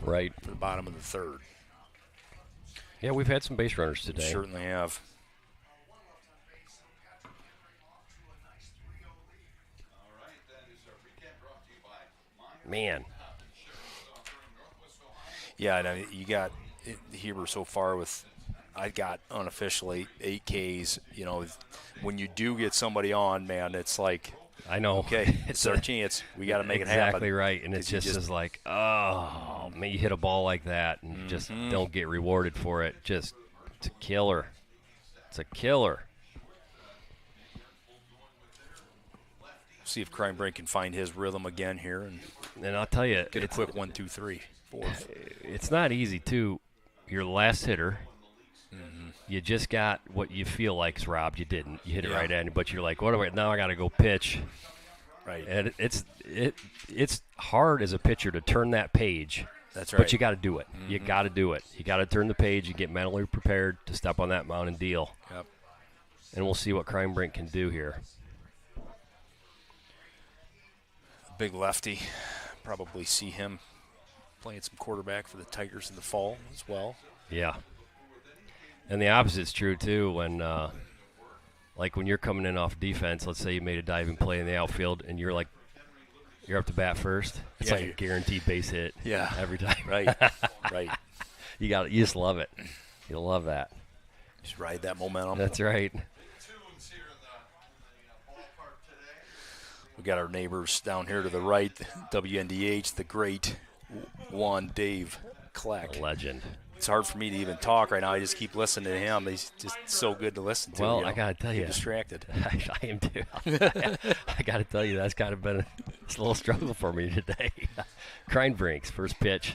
Right. For the bottom of the third. Yeah, we've had some base runners today. We certainly have. Man. Yeah, and you got Heber so far with, I got unofficially 8 Ks. When you do get somebody on, man, it's like, I know. Okay, it's our chance. We got to make it happen. Exactly right. And it just is like, oh, man, you hit a ball like that and just don't get rewarded for it. It's a killer. It's a killer. See if Kreinbrink can find his rhythm again here. And I'll tell you. Get a quick 1, 2, 3, 4. It's not easy, too. You're the last hitter. You just got what you feel like is robbed. You didn't. You hit it right at him, but you're like, what do I? Now I got to go pitch. Right. And it's hard as a pitcher to turn that page. That's right. But you got to do it. You got to do it. You got to turn the page. You get mentally prepared to step on that mound and deal. Yep. And we'll see what Kreinbrink can do here. Big lefty. Probably see him playing some quarterback for the Tigers in the fall as well. Yeah. And the opposite's true, too, when when you're coming in off defense, let's say you made a diving play in the outfield, and you're up to bat first. It's like a guaranteed base hit every time. Right, right. You just love it. You love that. Just ride that momentum. That's right. We got our neighbors down here to the right, WNDH, the great one, Dave Kleck. A legend. It's hard for me to even talk right now. I just keep listening to him. He's just so good to listen to. Well, I got to tell you. I'm distracted. I am too. I got to tell you, that's kind of been a little struggle for me today. Kreinbrink's first pitch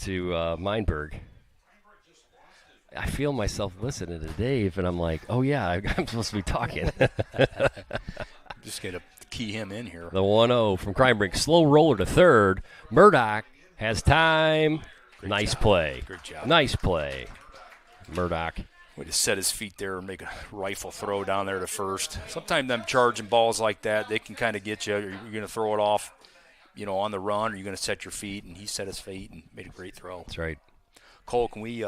to Meinberg. I feel myself listening to Dave, and I'm like, oh, yeah, I'm supposed to be talking. Just going to key him in here. The 1-0 from Kreinbrink. Slow roller to third. Murdoch has time. Nice play. Great job. Nice play. Murdoch. Way to set his feet there and make a rifle throw down there to first. Sometimes them charging balls like that, they can kind of get you. You're going to throw it off on the run, or are you going to set your feet? And he set his feet and made a great throw. That's right. Cole, can we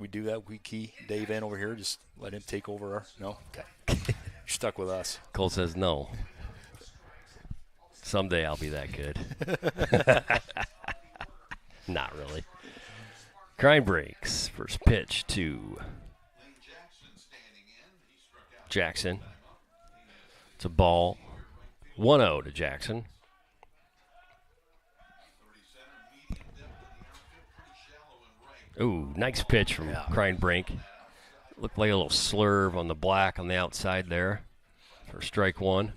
do that? We key Dave in over here. Just let him take over our. No, okay. You're stuck with us. Cole says no. Someday I'll be that good. Not really. Crime breaks. First pitch to Jackson. It's a ball. 1-0 to Jackson. Ooh, nice pitch from Kreinbrink. Looked like a little slurve on the black on the outside there for strike one.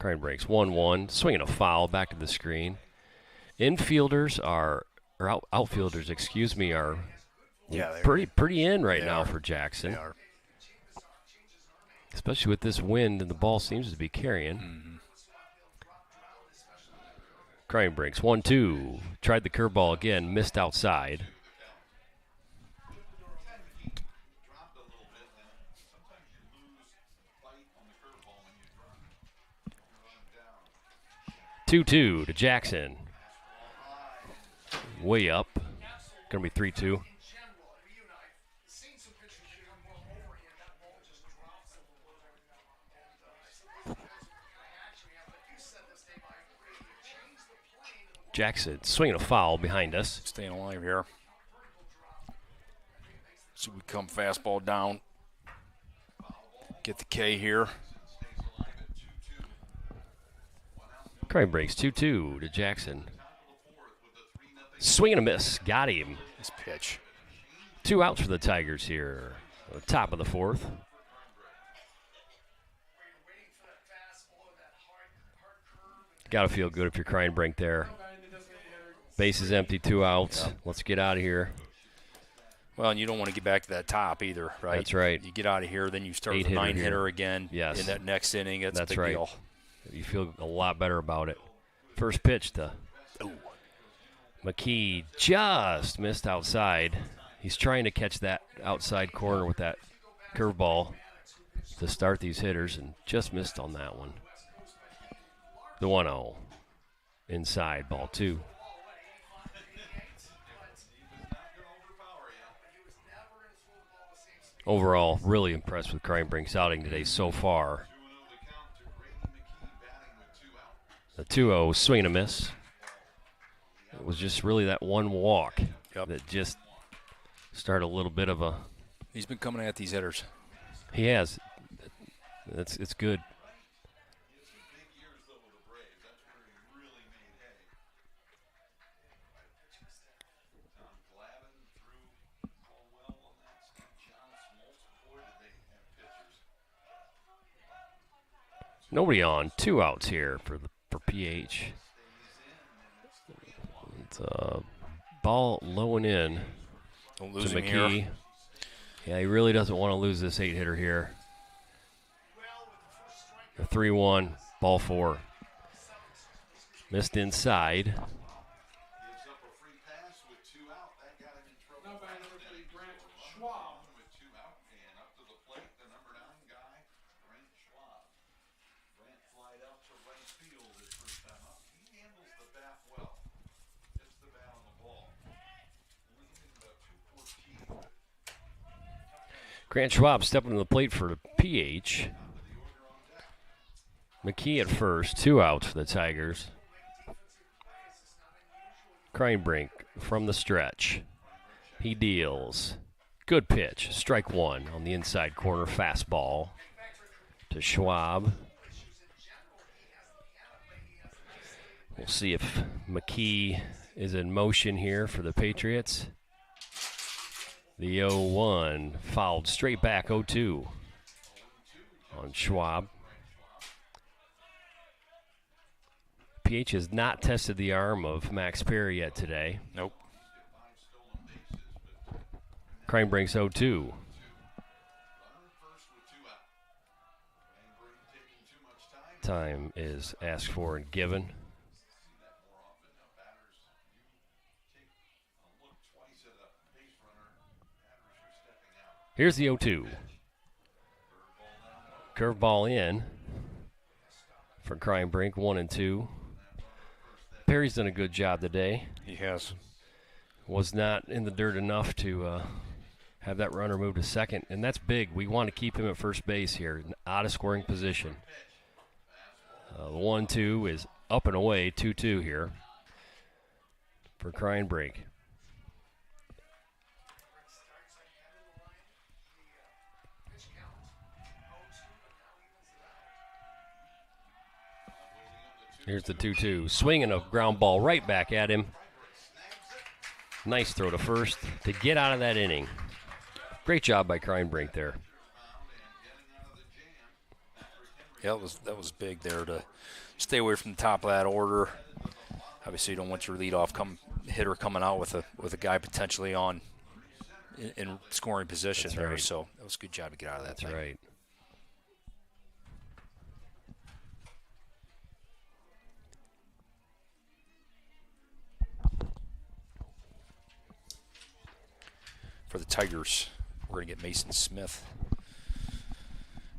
Kreinbrink's 1-1. Swinging a foul back to the screen. Infielders are, or outfielders, excuse me, are pretty in right now for Jackson. They are. Especially with this wind and the ball seems to be carrying. Mm-hmm. Kreinbrink's 1-2. Tried the curveball again, missed outside. Two-two to Jackson. Way up. Gonna be 3-2. Jackson swinging a foul behind us. Staying alive here. So we come fastball down. Get the K here. Kreinbrink's 2-2 to Jackson. Swing and a miss. Got him. This pitch. 2 outs for the Tigers here. At the top of the fourth. Got to feel good if you're Kreinbrink there. Base is empty, 2 outs. Yep. Let's get out of here. Well, and you don't want to get back to that top either, right? That's right. You get out of here, then you start with a 8-hitter 9-hitter again. Yes. In that next inning, that's a big right. deal. You feel a lot better about it. First pitch to McKee, just missed outside. He's trying to catch that outside corner with that curveball to start these hitters and just missed on that one. The 1-0. Inside, ball 2. Overall, really impressed with Kreinbrink's outing today so far. The 2-0 swing and a miss. It was just really that one walk that just started a little bit of a. He's been coming at these hitters. He has. It's good. Nobody on. 2 outs here for PH. It's a ball low and in Don't to lose him McKee. here. Yeah, he really doesn't want to lose this 8-hitter here. The 3-1, ball 4. Missed inside. Grant Schwab stepping to the plate for the PH. McKee at first, 2 outs for the Tigers. Kreinbrink from the stretch. He deals. Good pitch, strike 1 on the inside corner fastball to Schwab. We'll see if McKee is in motion here for the Patriots. The 0-1 fouled straight back 0-2 on Schwab. PH has not tested the arm of Max Perry yet today. Nope. Kreinbrink's 0-2. Time is asked for and given. Here's the 0-2. Curveball in for Crime Brink, 1-2. Perry's done a good job today. He has. Was not in the dirt enough to have that runner move to second, and that's big. We want to keep him at first base here, out of scoring position. The 1-2 is up and away, 2-2 here for Crime Brink. Here's the 2-2. Swinging a ground ball right back at him. Nice throw to first to get out of that inning. Great job by Crime Brink there. Yeah, that was big there to stay away from the top of that order. Obviously, you don't want your leadoff hitter coming out with a guy potentially on in scoring position. That's there. right. So that was a good job to get out of that. That's right. For the Tigers, we're going to get Mason Smith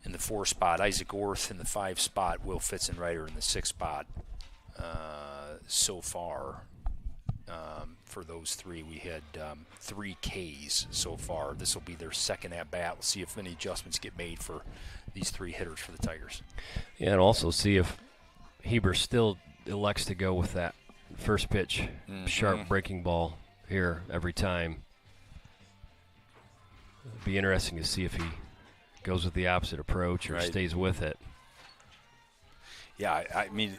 in the 4 spot, Isaac Orth in the 5 spot, Will Fitzenreiter in the 6 spot. So far, for those 3, we had 3 Ks so far. This will be their second at bat. We'll see if any adjustments get made for these 3 hitters for the Tigers. Yeah, and also see if Heber still elects to go with that first pitch, sharp breaking ball here every time. It'd be interesting to see if he goes with the opposite approach or stays with it. Yeah, I mean,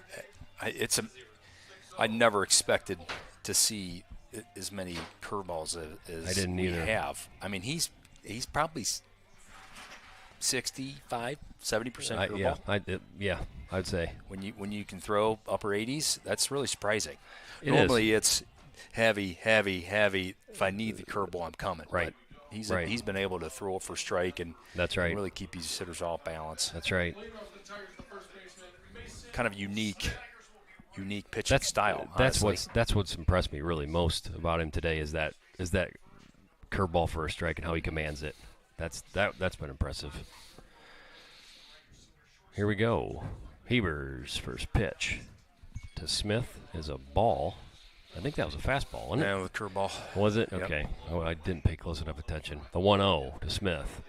I never expected to see as many curveballs as I didn't we either. have. I mean, he's probably 65, 70% curveball. I'd say. When you can throw upper 80s, that's really surprising. It Normally it's heavy. If I need the curveball, I'm coming. Right. But he's been able to throw it for strike and that's right. really keep these hitters off balance. That's right. Kind of unique pitching style. That's what's impressed me really most about him today is that curveball for a strike and how he commands it. That's been impressive. Here we go. Heber's first pitch to Smith is a ball. I think that was a fastball, wasn't it? Yeah, with a curveball. Was it? Yep. Okay. Oh, I didn't pay close enough attention. The 1-0 to Smith.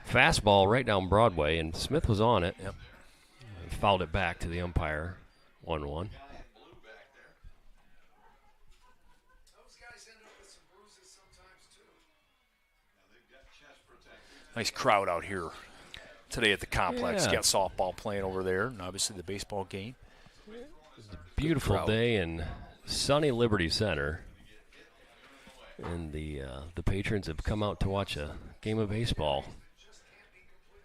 Fastball right down Broadway, and Smith was on it. Yep. He fouled it back to the umpire. 1-1. Nice crowd out here today at the complex. Yeah. You got softball playing over there, and obviously the baseball game. Beautiful crowd. day in sunny Liberty Center. And the patrons have come out to watch a game of baseball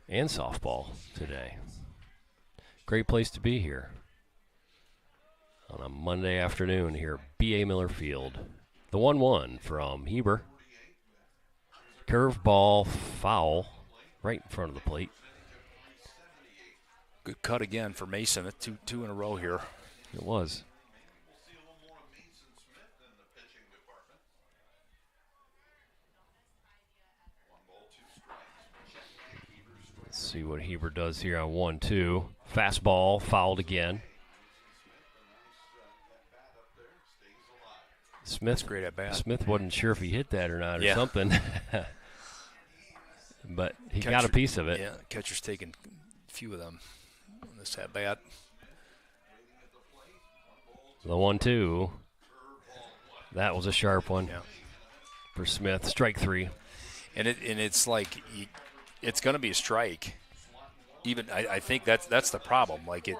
and softball today. Great place to be here on a Monday afternoon here at B.A. Miller Field. The 1-1 from Heber. Curveball foul right in front of the plate. Good cut again for Mason. Two in a row here. It was. Let's see what Heber does here on 1-2. Fastball fouled again. Smith, great at bat. Smith wasn't sure if he hit that or not or something. But he got a piece of it. Yeah, catcher's taking a few of them on this at bat. The 1-2. That was a sharp one Yeah. for Smith. Strike 3. And it's like it's going to be a strike. Even I think that's the problem. Like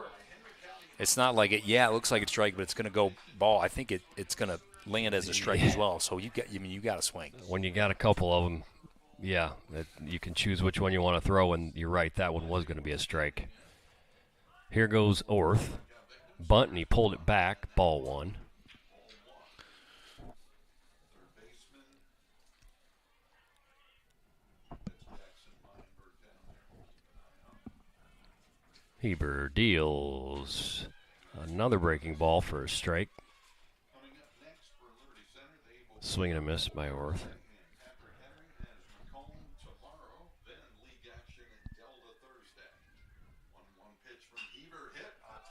it's not like it. Yeah, it looks like it's strike, but it's going to go ball. I think it's going to land as a strike as well. So you got to swing. When you got a couple of them, you can choose which one you want to throw. And you're right, that one was going to be a strike. Here goes Orth. Bunt, and he pulled it back. Ball 1. Heber deals another breaking ball for a strike. Swing and a miss by Orth.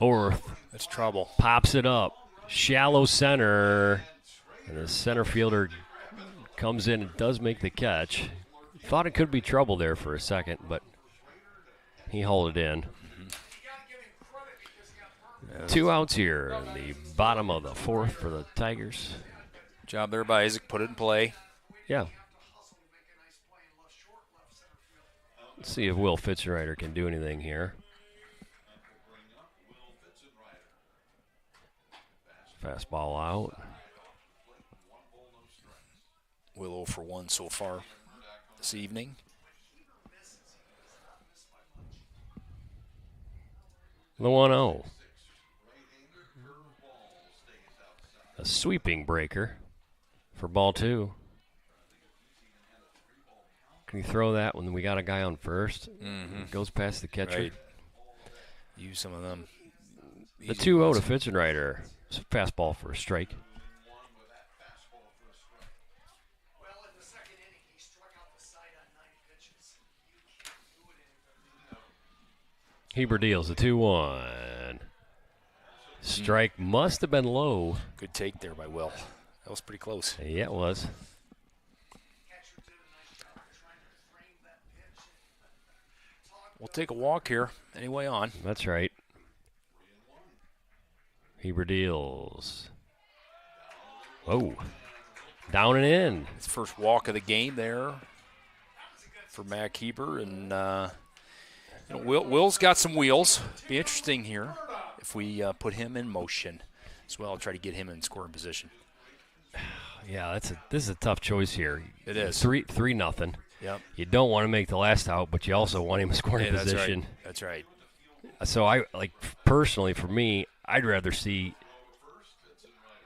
fourth. That's trouble. Pops it up. Shallow center. And the center fielder comes in and does make the catch. Thought it could be trouble there for a second, but he hauled it in. 2 outs here in the bottom of the fourth for the Tigers. Job there by Isaac. Put it in play. Yeah. Let's see if Will Fitzenreiter can do anything here. Fastball out. Will 0 for 1 so far this evening. The 1-0. A sweeping breaker for ball 2. Can you throw that when we got a guy on first? Goes past the catcher. Right. Use some of them. The 2-0 to Fitzenreiter. It's a fastball for a strike. Heber deals the 2-1. Strike must have been low. Good take there by Will. That was pretty close. Yeah, it was. We'll take a walk here. Anyway on. That's right. Heber deals. Oh. Down and in. His first walk of the game there for Mac Heber. And Will's got some wheels. Be interesting here if we put him in motion as well. Try to get him in scoring position. Yeah, this is a tough choice here. It is. 3-0. Yep. You don't want to make the last out, but you also want him in scoring position. That's right. So I personally, for me, I'd rather see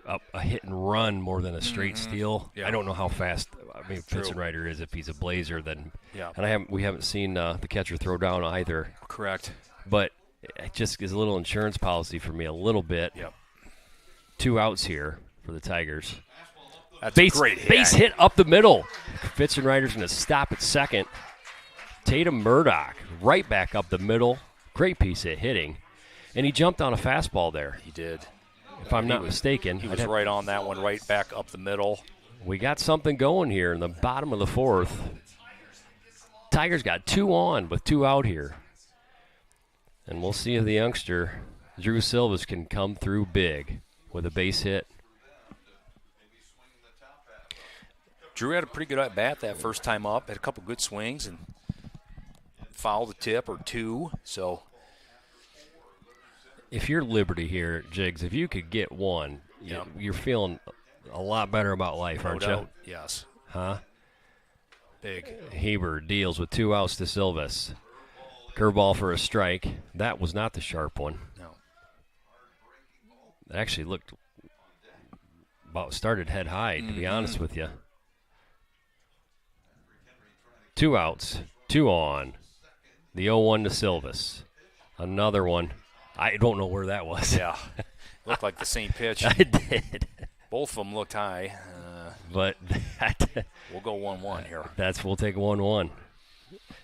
a hit and run more than a straight steal. Yeah. I don't know how fast. I mean, Fitzenreiter is. If he's a blazer, then Yeah. And we haven't seen the catcher throw down either. Correct. But it just is a little insurance policy for me, a little bit. Yep. 2 outs here for the Tigers. That's a great hit. Base hit up the middle. Fitzenreiter's going to stop at second. Tatum Murdoch right back up the middle. Great piece of hitting. And he jumped on a fastball there, He did. if I'm not mistaken. He was right on that one, right back up the middle. We got something going here in the bottom of the fourth. Tigers got 2 on with 2 out here. And we'll see if the youngster, Drew Silvas, can come through big with a base hit. Drew had a pretty good at-bat that first time up. Had a couple good swings and fouled a tip or 2. So If you're Liberty here, Jigs, if you could get 1, Yep. you're feeling a lot better about life, no aren't doubt, you? yes. Huh? Big. Heber deals with 2 outs to Silvas. Curveball for a strike. That was not the sharp one. No. It actually looked about started head high, to be honest with you. 2 outs, 2 on. The 0-1 to Silvas. Another one. I don't know where that was. Yeah. Looked like the same pitch. I did. Both of them looked high. But We'll go 1-1 here. we'll take 1-1.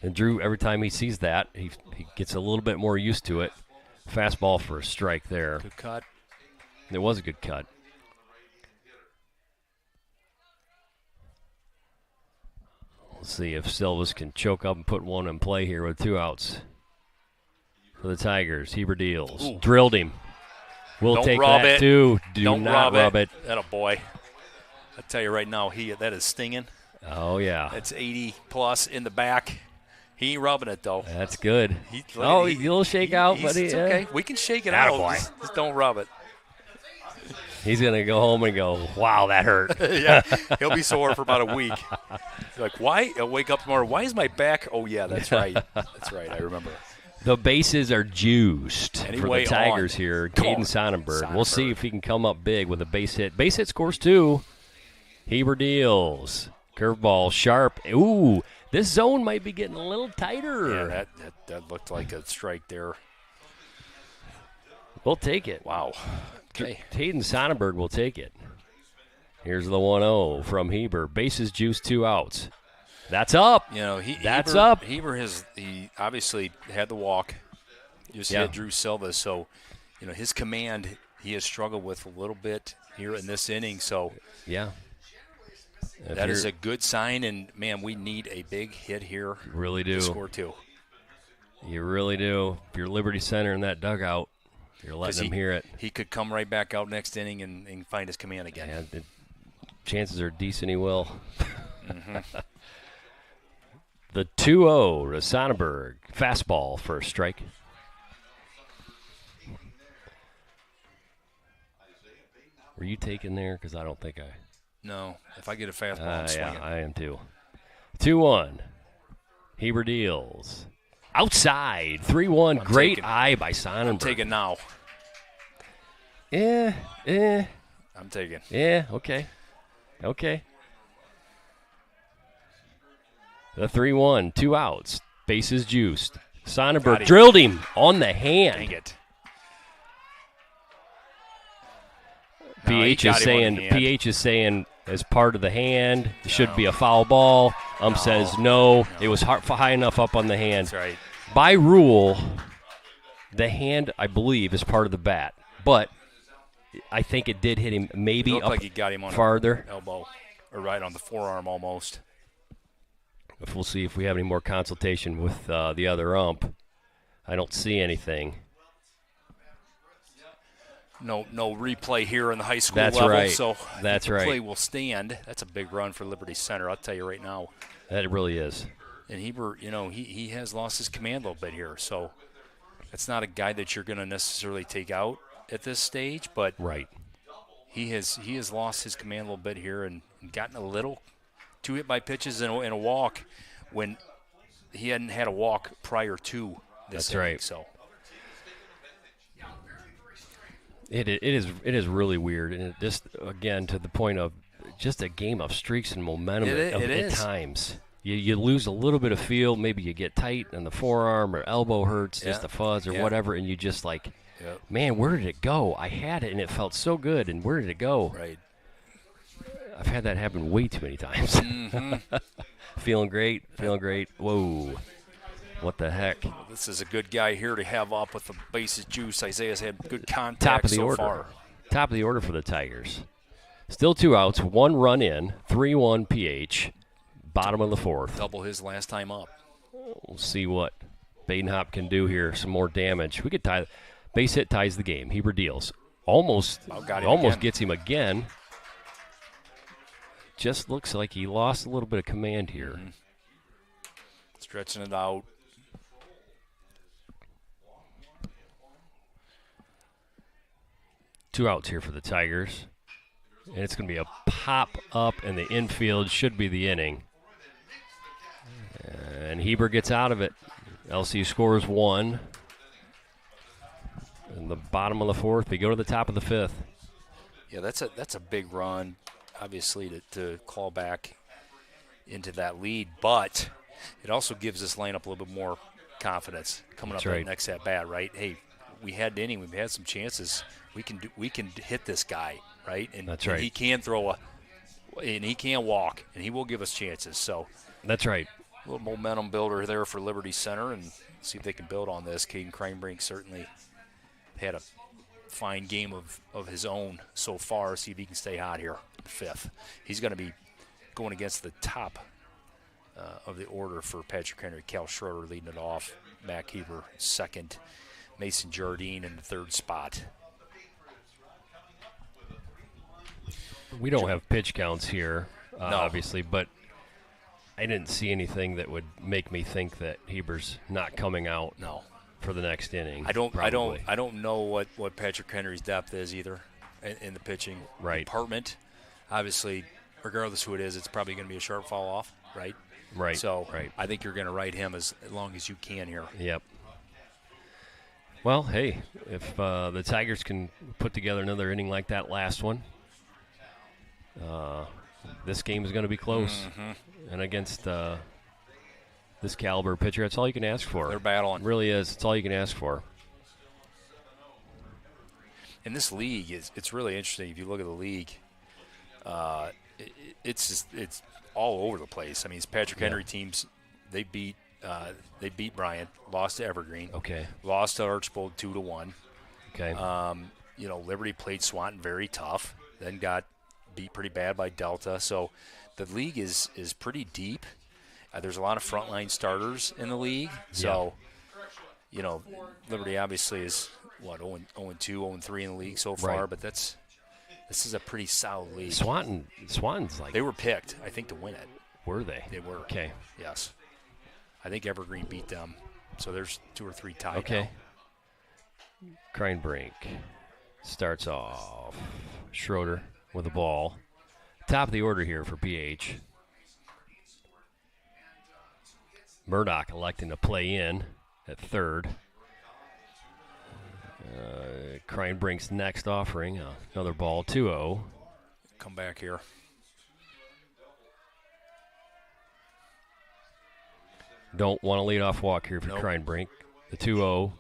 And Drew, every time he sees that, he gets a little bit more used to it. Fastball for a strike there. Good cut. It was a good cut. Let's see if Silvas can choke up and put one in play here with 2 outs. For the Tigers, Heber deals. Ooh. Drilled him. We'll Don't take rub that it. too. Don't not rub it. That a boy. I tell you right now, that is stinging. Oh, yeah. That's 80 plus in the back. He ain't rubbing it though. That's good. He, a little shake out, but it's okay. We can shake it Atta out. boy. Just don't rub it. He's going to go home and go, wow, that hurt. Yeah, he'll be sore for about a week. He's like, why? He'll wake up tomorrow. Why is my back? Oh, yeah, that's right. That's right. I remember. The bases are juiced for Anyway, the Tigers on. here. Come Caden on. Sonnenberg. We'll see if he can come up big with a base hit. Base hit scores 2. Heber deals. Curveball, sharp. Ooh, this zone might be getting a little tighter. Yeah, that looked like a strike there. We'll take it. Wow. Okay. Caden Sonnenberg will take it. Here's the 1-0 from Heber. Bases juiced, 2 outs. That's up. You know, That's Heber, up. Heber he obviously had the walk. Just Yeah. hit Drew Silva, so his command he has struggled with a little bit here in this inning. So Yeah. that is a good sign. And, man, we need a big hit here Really to do. score 2. You really do. If you're Liberty Center in that dugout, you're letting them hear it. He could come right back out next inning and find his command again. And chances are decent he will. The 2-0 to Sonnenberg. Fastball first strike. Were you taking there? Because I don't think I. No, if I get a fastball, I'm swinging. Yeah, I am too. 2-1. Heber deals. Outside. 3-1. Great eye by Sonnenberg. I'm taking now. I'm taking. Yeah, okay. Okay. The 3-1. 2 outs. Bases juiced. Sonnenberg drilled him on the hand. Dang it. PH is saying as part of the hand, it should be a foul ball. Says no. It was high enough up on the hand. That's right. By rule, the hand, I believe, is part of the bat. But I think it did hit him maybe looked up like he got him on farther. Elbow, or right on the forearm almost. If we'll see if we have any more consultation with the other ump. I don't see anything. No replay here in the high school That's level. right. So that's the right. play will stand. That's a big run for Liberty Center, I'll tell you right now. That really is. And Heber, he has lost his command a little bit here. So that's not a guy that you're going to necessarily take out at this stage, but right. He has lost his command a little bit here and gotten a little 2 hit by pitches and a walk when he hadn't had a walk prior to this. That's right. So it is really weird, and it just again to the point of just a game of streaks and momentum at times. You lose a little bit of feel, maybe you get tight and the forearm or elbow hurts, just a fuzz or whatever, and you just like, man, where did it go? I had it and it felt so good, and where did it go? Right. I've had that happen way too many times. Feeling great. Whoa. What the heck? Well, this is a good guy here to have up with the bases juice. Isaiah's had good contact Top of the so order. far. Top of the order for the Tigers. Still 2 outs, 1 run in, 3-1 PH. Bottom of the 4th. Double his last time up. We'll see what Badenhop can do here. Some more damage. We could tie. Base hit ties the game. Heber deals. Almost gets him again. Just looks like he lost a little bit of command here. Stretching it out. Two outs here for the Tigers. And it's going to be a pop up in the infield. Should be the inning. And Heber gets out of it. LC scores 1. In the bottom of the 4th, they go to the top of the 5th. Yeah, that's a big run, obviously, to claw back into that lead. But it also gives this lineup a little bit more confidence coming up that next at bat, right? Hey, we had the inning, we've had some chances. We can hit this guy, right? And that's right. And he can throw and he can walk, and he will give us chances. So that's right. A little momentum builder there for Liberty Center, and see if they can build on this. Caden Kreinbrink certainly had a fine game of his own so far. See if he can stay hot here. 5th. He's going to be going against the top of the order for Patrick Henry. Cal Schroeder leading it off. Mac Heber 2nd. Mason Jardine in the 3rd spot. We don't have pitch counts here, obviously, but I didn't see anything that would make me think that Heber's not coming out for the next inning. I don't know what Patrick Henry's depth is either in the pitching department. Obviously, regardless who it is, it's probably going to be a sharp fall off, right? Right. So I think you're going to ride him as long as you can here. Yep. Well, hey, if the Tigers can put together another inning like that last one, this game is going to be close. And against this caliber pitcher, that's all you can ask for. They're battling. It really is. It's all you can ask for. In this league, it's really interesting. If you look at the league, it's all over the place. I mean, it's Patrick Henry teams. They beat Bryant, lost to Evergreen. Okay. Lost to Archbold 2-1. Okay. Liberty played Swanton very tough, then got beat pretty bad by Delta. So the league is pretty deep. There's a lot of frontline starters in the league. So, Liberty obviously is, 0-2, 0-3 in the league so far, Right. but this is a pretty solid league. Swanton's like. They were picked, I think, to win it. Were they? They were. Okay. Yes. I think Evergreen beat them. So there's 2 or 3 tied Okay. now. Kreinbrink starts off. Schroeder with the ball. Top of the order here for PH. Murdoch electing to play in at third. Kreinbrink's next offering, another ball, 2-0. Come back here. Don't want to lead off walk here for Nope. Kreinbrink. The 2-0.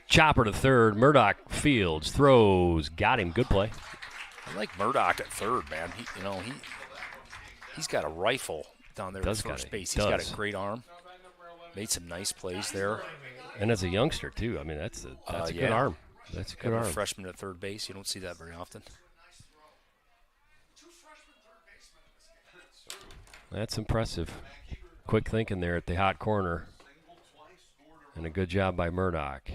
Chopper to third. Murdoch fields, throws, got him. Good play. I like Murdoch at third, man. He's got a rifle down there at first base. He's got a great arm. Made some nice plays there. And as a youngster, too. I mean, that's a good arm. That's a good arm. A freshman at third base. You don't see that very often. That's impressive. Quick thinking there at the hot corner. And a good job by Murdoch.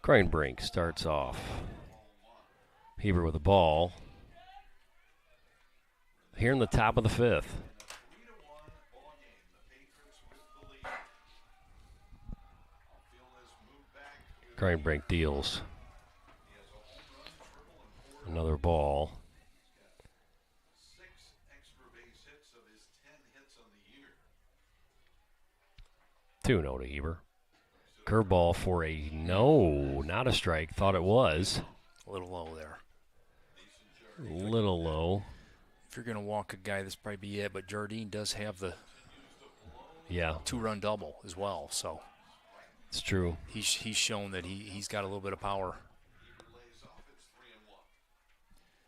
Kreinbrink starts off. Heber with the ball. Here in the top of the fifth. Kreinbrink deals. Another ball. 2-0 to Heber. Curveball for a no, not a strike. Thought it was. A little low there. Little low. If you're going to walk a guy, this probably be it. But Jardine does have the 2-run double as well. So it's true. He's shown that he's got a little bit of power.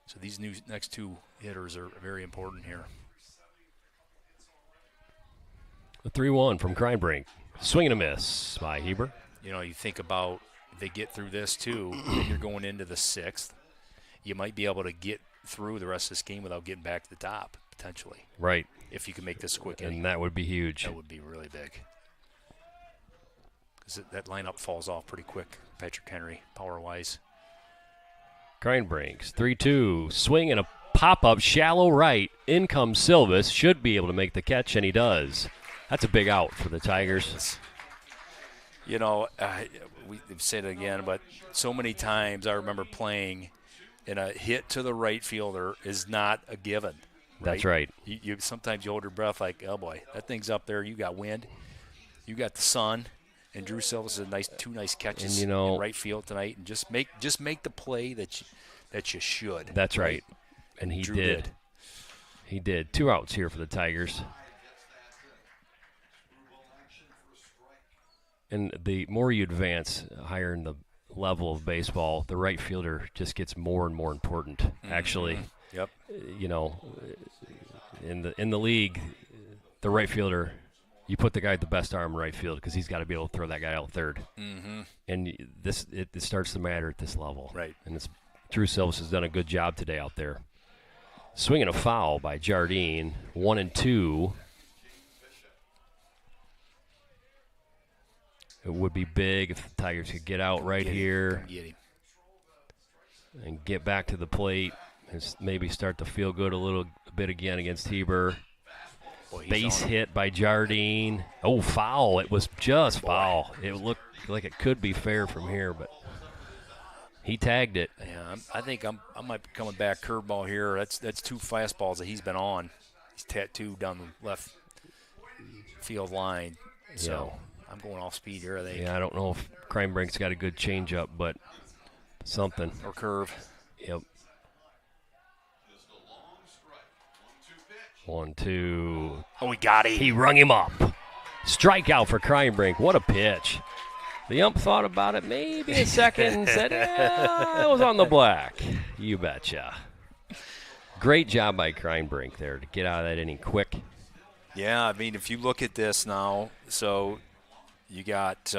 So these next 2 hitters are very important here. The 3-1 from Kreinbrink. Swing and a miss by Heber. You think about if they get through this too, then you're going into the 6th. You might be able to get through the rest of this game without getting back to the top, potentially. Right. If you can make this quick. And that would be huge. That would be really big. Because that lineup falls off pretty quick, Patrick Henry, power-wise. Kreinbrink's 3-2. Swing and a pop-up, shallow right. In comes Silvis. Should be able to make the catch, and he does. That's a big out for the Tigers. We've said it again, but so many times I remember playing, and a hit to the right fielder is not a given. Right? That's right. You sometimes you hold your breath like, oh boy, that thing's up there. You got wind, you got the sun, and Drew Silvis is 2 nice catches in right field tonight, and just make the play that you should. That's right. And he Drew did. He did. 2 outs here for the Tigers. And the more you advance higher in the level of baseball, the right fielder just gets more and more important. Actually, Yep. In the league, the right fielder, you put the guy at the best arm in right field because he's got to be able to throw that guy out third. Mm-hmm. And it starts to matter at this level. Right. And Drew Silvis has done a good job today out there. Swinging a foul by Jardine, 1-2. It would be big if the Tigers could get out right here and get back to the plate and maybe start to feel good a little bit again against Heber. Base hit by Jardine. Oh, foul. It was just foul. It looked like it could be fair from here, but he tagged it. Yeah, I think I might be coming back curveball here. That's 2 fastballs that he's been on. He's tattooed down the left field line. So I'm going off speed here, I think. Yeah, I don't know if Kreinbrink's got a good changeup, but something. Or curve. Yep. 1-2. Oh, he got him. He rung him up. Strikeout for Kreinbrink. What a pitch. The ump thought about it maybe a second and said, yeah, it was on the black. You betcha. Great job by Kreinbrink there to get out of that inning quick. Yeah, I mean, if you look at this now, so you got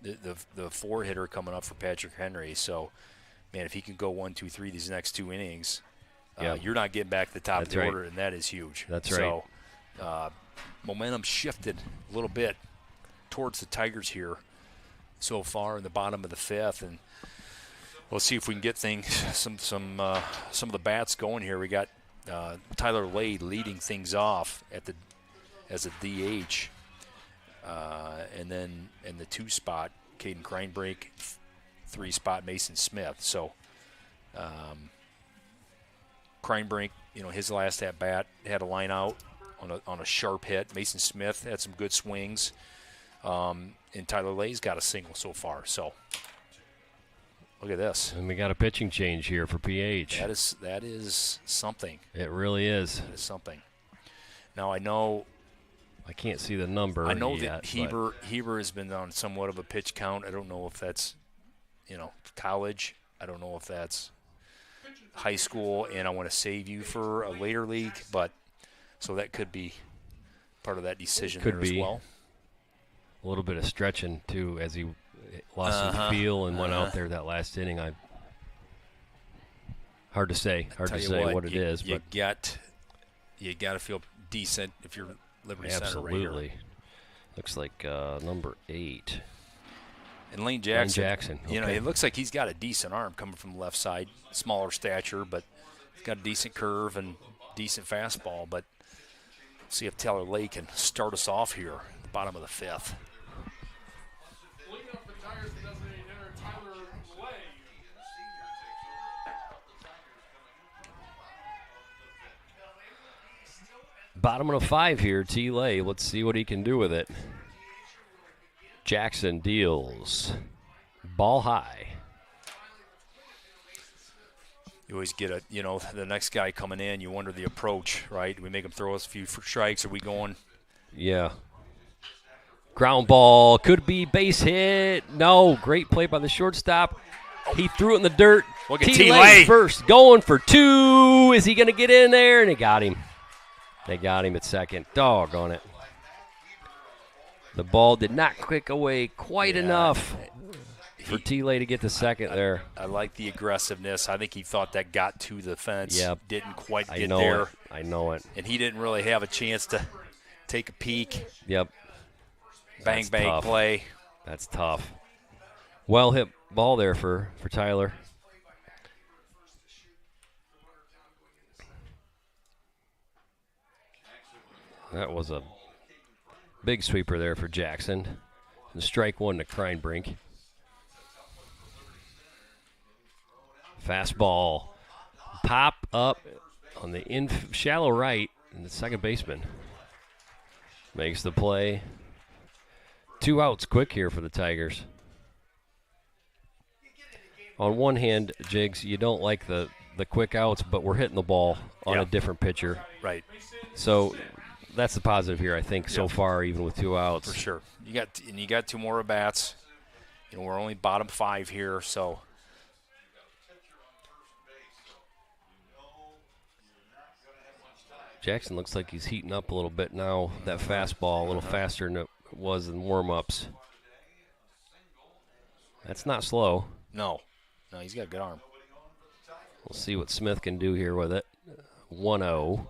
the four hitter coming up for Patrick Henry. So, man, if he can go 1, 2, 3 these next 2 innings, you're not getting back to the top of the order, and that is huge. That's right. So, momentum shifted a little bit towards the Tigers here so far in the bottom of the 5th, and we'll see if we can get some of the bats going here. We got Tyler Lade leading things off as a DH, and then in the 2 spot, Caden Kreinbrink, 3 spot Mason Smith. So Kreinbrink, his last at bat had a line out on a sharp hit. Mason Smith had some good swings, and Tyler Lade's got a single so far. So look at this. And we got a pitching change here for PH. That is something. It really is. That is something. Now I know. I can't see the number. I know that Heber has been on somewhat of a pitch count. I don't know if that's, college. I don't know if that's high school, and I want to save you for a later league, but so that could be part of that decision there as well. A little bit of stretching too, as he lost some feel and went out there that last inning. Hard to say. Hard to say what it is. You got to feel decent if you're Liberty Center right here. Absolutely. Looks like number 8. And Lane Jackson. Okay. It looks like he's got a decent arm coming from the left side. Smaller stature, but he's got a decent curve and decent fastball. But see if Taylor Lake can start us off here at the bottom of the 5th. Bottom of the 5 here, T-Lay. Let's see what he can do with it. Jackson deals. Ball high. You always get the next guy coming in, you wonder the approach, right? Do we make him throw us a few strikes? Are we going? Yeah. Ground ball. Could be base hit. No. Great play by the shortstop. He threw it in the dirt. Look at T-Lay first. Going for 2. Is he going to get in there? And he got him. They got him at second. Doggone it. The ball did not click away quite enough for T-Lay to get the second there. I like the aggressiveness. I think he thought that got to the fence. Yep. Didn't quite get there. I know it. And he didn't really have a chance to take a peek. Yep. Bang, bang play. That's tough. Well hit ball there for Tyler. That was a big sweeper there for Jackson. And strike 1 to Kreinbrink. Fastball. Pop up on the shallow right, and the second baseman makes the play. 2 outs quick here for the Tigers. On one hand, Jigs, you don't like the quick outs, but we're hitting the ball on a different pitcher. Right. So that's the positive here, I think, so far, even with 2 outs. For sure. You got 2 more at-bats. We're only bottom 5 here, so. Jackson looks like he's heating up a little bit now. That fastball a little faster than it was in warm-ups. That's not slow. No, he's got a good arm. We'll see what Smith can do here with it. 1-0.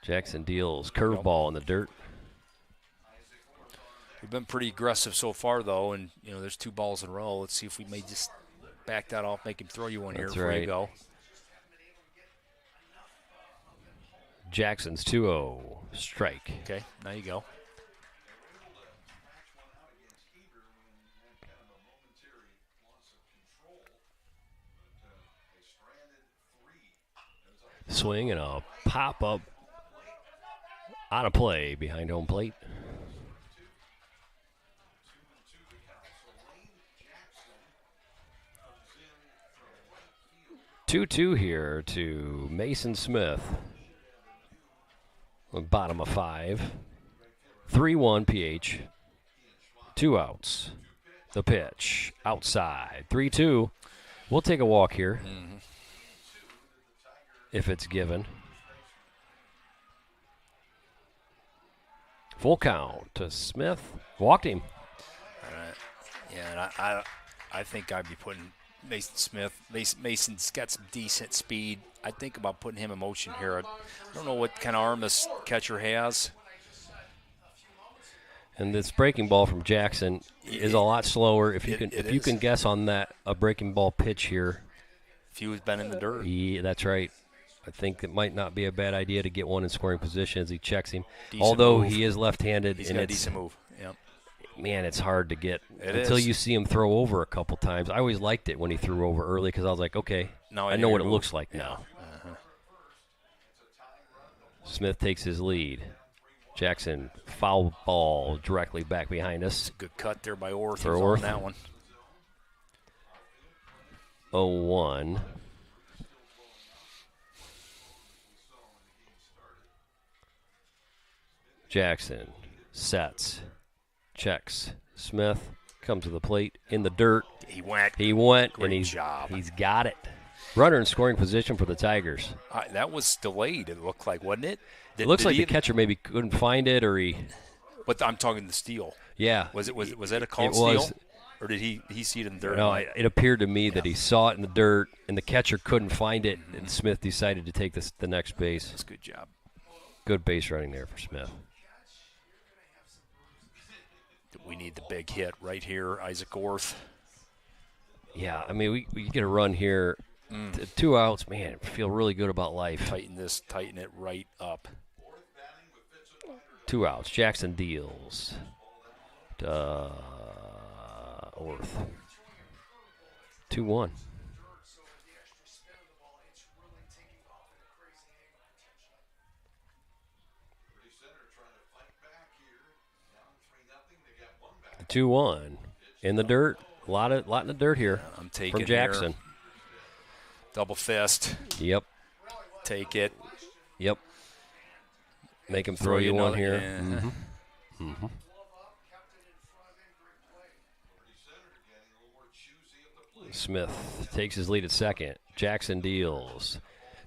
Jackson deals curveball in the dirt. We've been pretty aggressive so far, though, and there's 2 balls in a row. Let's see if we may just back that off, make him throw you one here before you go. Jackson's 2-0 strike. Okay, now you go. Swing and a pop up on a play behind home plate. Two here to Mason Smith. Bottom of 5. 3-1 PH. 2 outs. The pitch outside. 3-2. We'll take a walk here. If it's given. Full count to Smith. Walked him. Yeah, and I think I'd be putting Mason Smith. Mason's got some decent speed. I think about putting him in motion here. I don't know what kind of arm this catcher has. And this breaking ball from Jackson is a lot slower. If you can guess on that a breaking ball pitch here. If he was been in the dirt. Yeah, that's right. I think it might not be a bad idea to get one in scoring position as he checks him. Decent Although move. he is left-handed. He's and got a decent move. Yeah. Man, it's hard to get It until is. you see him throw over a couple times. I always liked it when he threw over early because I was like, okay, Now I know what it move. looks like now. Smith takes his lead. Jackson, foul ball directly back behind us. Good cut there by Orth. For He was Orth. on that one. 0-1. Jackson sets, checks. Smith comes to the plate in the dirt. He went. And Great job. he's got it. Runner in scoring position for the Tigers. That was delayed, it looked like, wasn't it? It looks like the catcher maybe couldn't find it, or he. But I'm talking the steal. Yeah. Was that a called It was. steal? Or did he see it in the dirt? No, it appeared to me that he saw it in the dirt, and the catcher couldn't find it, and Smith decided to take the next base. That's a good job. Good base running there for Smith. We need the big hit right here, Isaac Orth. Yeah, I mean, we get a run here. 2 outs, man, feel really good about life. Tighten it right up. 2 outs. Jackson deals to Orth. 2-1. The 2-1 in the dirt. A lot in the dirt here. I'm taking from Jackson. Here. Double fist. Yep. Take it. Yep. Make him throw you one here. Yeah. Smith takes his lead at second. Jackson deals.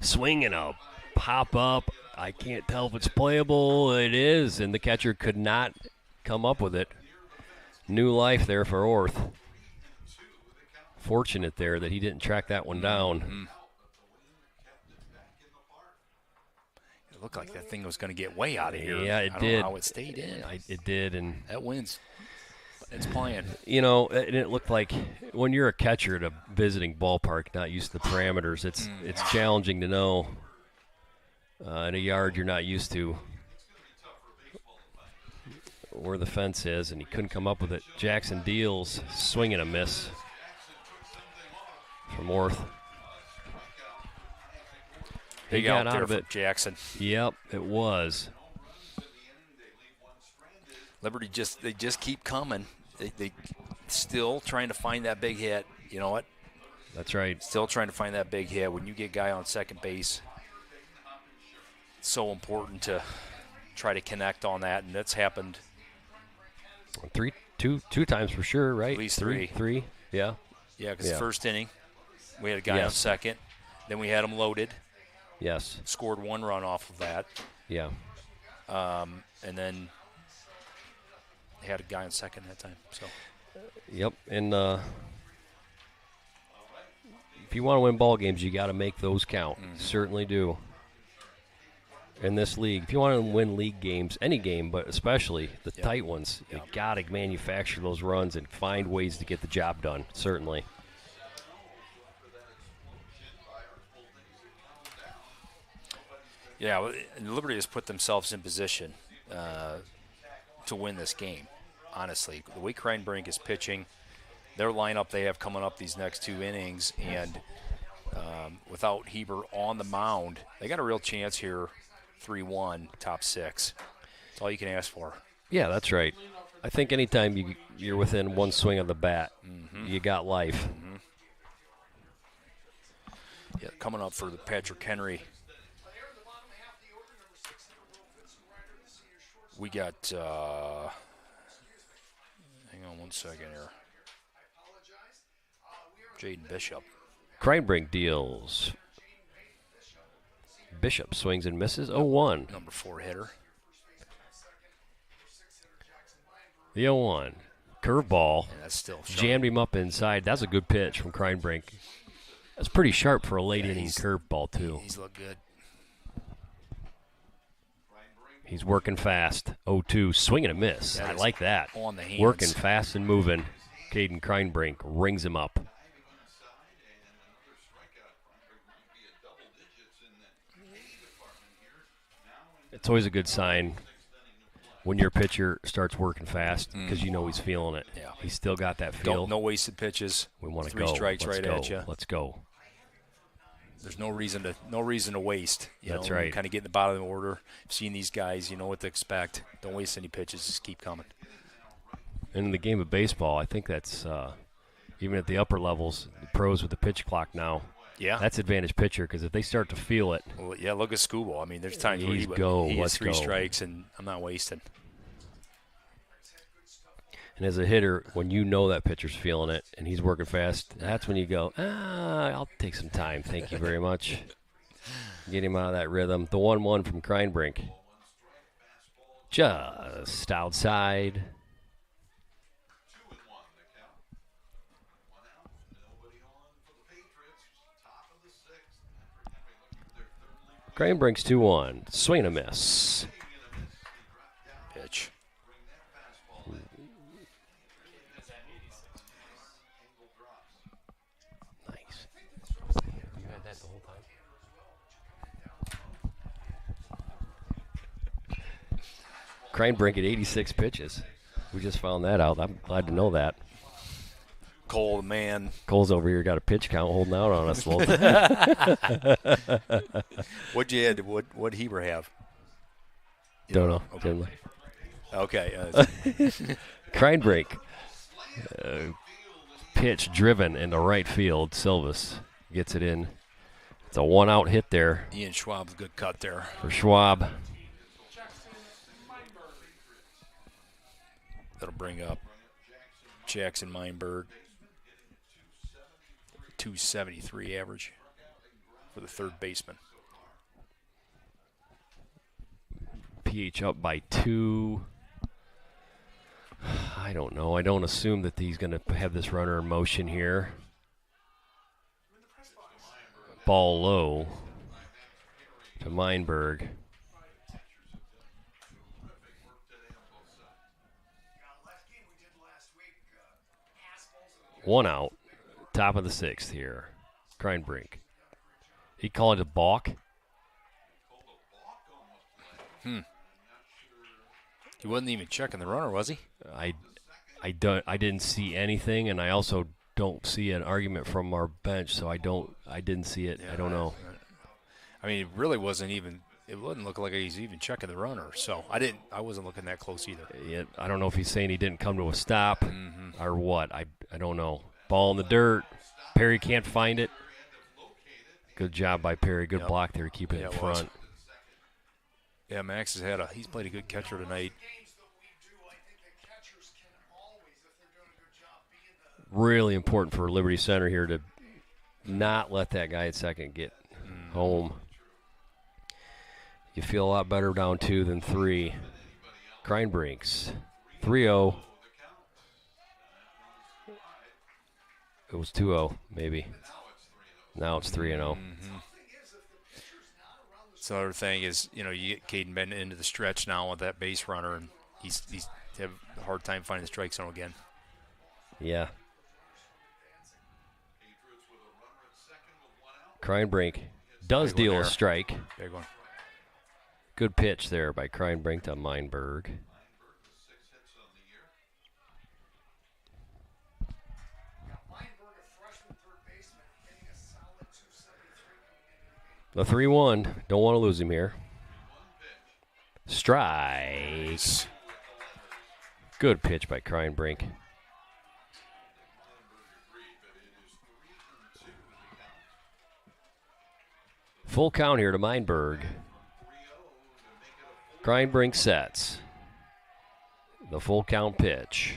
Swinging a pop up. I can't tell if it's playable. It is, and the catcher could not come up with it. New life there for Orth. Fortunate there that he didn't track that one down. It looked like that thing was going to get way out of here. Yeah, it I did. don't know how it stayed in. It did, and That wins. It's playing. you know, and it looked like when you're a catcher at a visiting ballpark, not used to the parameters, it's challenging to know in a yard you're not used to where the fence is, and he couldn't come up with it. Jackson deals, swing and a miss from Orth. Big got out out there of for it. Jackson. Yep, it was. Liberty just keep coming. They still trying to find that big hit. You know what? That's right. Still trying to find that big hit. When you get a guy on second base, it's so important to try to connect on that, and that's happened. Two times for sure, right? At least three. Three, yeah. Yeah, because Yeah. the first inning, we had a guy on Yes. second. Then we had him loaded. Yes, Scored one run off of that. yeah. And then they had a guy on second that time. So Yep, and if you want to win ball games, you got to make those count. Certainly do. In this league, if you want to win league games, any game, but especially the tight ones, you got to manufacture those runs and find ways to get the job done. Certainly. yeah, and Liberty has put themselves in position to win this game. Honestly, the way Kreinbrink is pitching, their lineup they have coming up these next 2 innings, and without Heber on the mound, they got a real chance here. 3-1, top 6. That's all you can ask for. Yeah, that's right. I think anytime you're within one swing of the bat, you got life. Yeah, coming up for the Patrick Henry. We got, hang on one second here. Jaden Bishop. Kreinbrink deals. Bishop swings and misses. 0-1. Number 4 hitter. The 0-1. Curveball. And that's still sharp. Jammed him up inside. That's a good pitch from Kreinbrink. That's pretty sharp for a late inning he's- curveball, too. He's looked good. He's working fast. 0-2. Swing and a miss. That I is like that. on the hands. Working fast and moving. Caden Kreinbrink rings him up. It's always a good sign when your pitcher starts working fast because you know he's feeling it. Yeah. He's still got that feel. No wasted pitches. We want to 3 go. strikes Let's right go. at you. Let's go. There's no reason to waste. That's right. Kind of get in the bottom of the order. Seeing these guys, you know what to expect. Don't waste any pitches. Just keep coming. And in the game of baseball, I think that's even at the upper levels, the pros with the pitch clock now. Yeah. That's advantage pitcher because if they start to feel it, Well, yeah, look at Scooble. I mean, there's times where he has let's 3 go. strikes, and I'm not wasting. and as a hitter, when you know that pitcher's feeling it and he's working fast, that's when you go, I'll take some time. Thank you very much. Get him out of that rhythm. The 1-1 from Kreinbrink. Just outside. Kreinbrink's 2-1. Swing and a miss. Pitch. Nice. You had that the whole time? Kreinbrink at 86 pitches. We just found that out. I'm glad to know that. Cole, the man. Cole's over here got a pitch count holding out on us a little bit. What'd you add? What'd Heber have? You Don't know. Okay. Didn't Okay. Kreinbrink. Pitch driven into right field. Silvis gets it in. It's a one-out hit there Ian Schwab's good cut there. for Schwab. That'll bring up Jackson Meinberg. 273 average for the third baseman. PH up by 2. I don't know. I don't assume that he's going to have this runner in motion here. Ball low to Meinberg. One out. Top of the 6th here. Kreinbrink. He called it a balk. He wasn't even checking the runner, was he? I didn't see anything, and I also don't see an argument from our bench, so I didn't see it. I don't know. I mean, it really wasn't even. It wouldn't look like he's even checking the runner. So I wasn't looking that close either. I don't know if he's saying he didn't come to a stop or what. I don't know. Ball in the dirt. Perry can't find it. Good job by Perry. Good block there, keeping it in front. Yeah, Max he's played a good catcher tonight. Really important for Liberty Center here to not let that guy at second get home. You feel a lot better down 2 than 3. Kreinbrink's 3-0. It was 2-0, maybe. Now it's 3-0. So another thing is, you get Caden Bennett into the stretch now with that base runner, and he's have a hard time finding the strike zone again. Yeah. Kreinbrink does deal a strike. Big one. Good pitch there by Kreinbrink to Meinberg. The 3-1. Don't want to lose him here. Strike. Good pitch by Kreinbrink. Full count here to Meinberg. Kreinbrink sets. The full count pitch.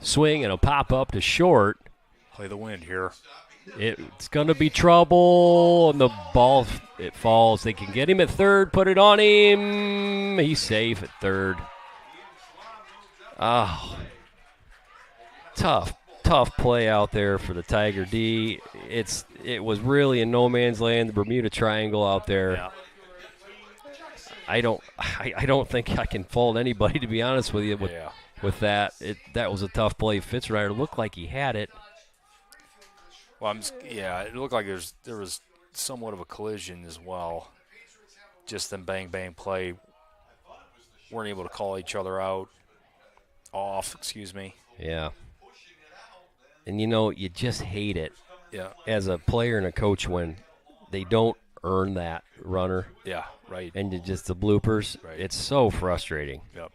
Swing and a pop up to short. Play the wind here. It's going to be trouble, and the ball, it falls. They can get him at third, put it on him. He's safe at third. Oh, tough play out there for the Tiger D. It was really in no man's land, the Bermuda Triangle out there. Yeah. I don't think I can fault anybody, to be honest with you, Yeah. with that. That was a tough play. Fitzrider looked like he had it. Well, it looked like there was somewhat of a collision as well. Just them bang bang play. Weren't able to call each other out. Off, excuse me. Yeah. And you just hate it Yeah. as a player and a coach when they don't earn that runner Yeah. Right. and just the bloopers. Right. It's so frustrating. Yep.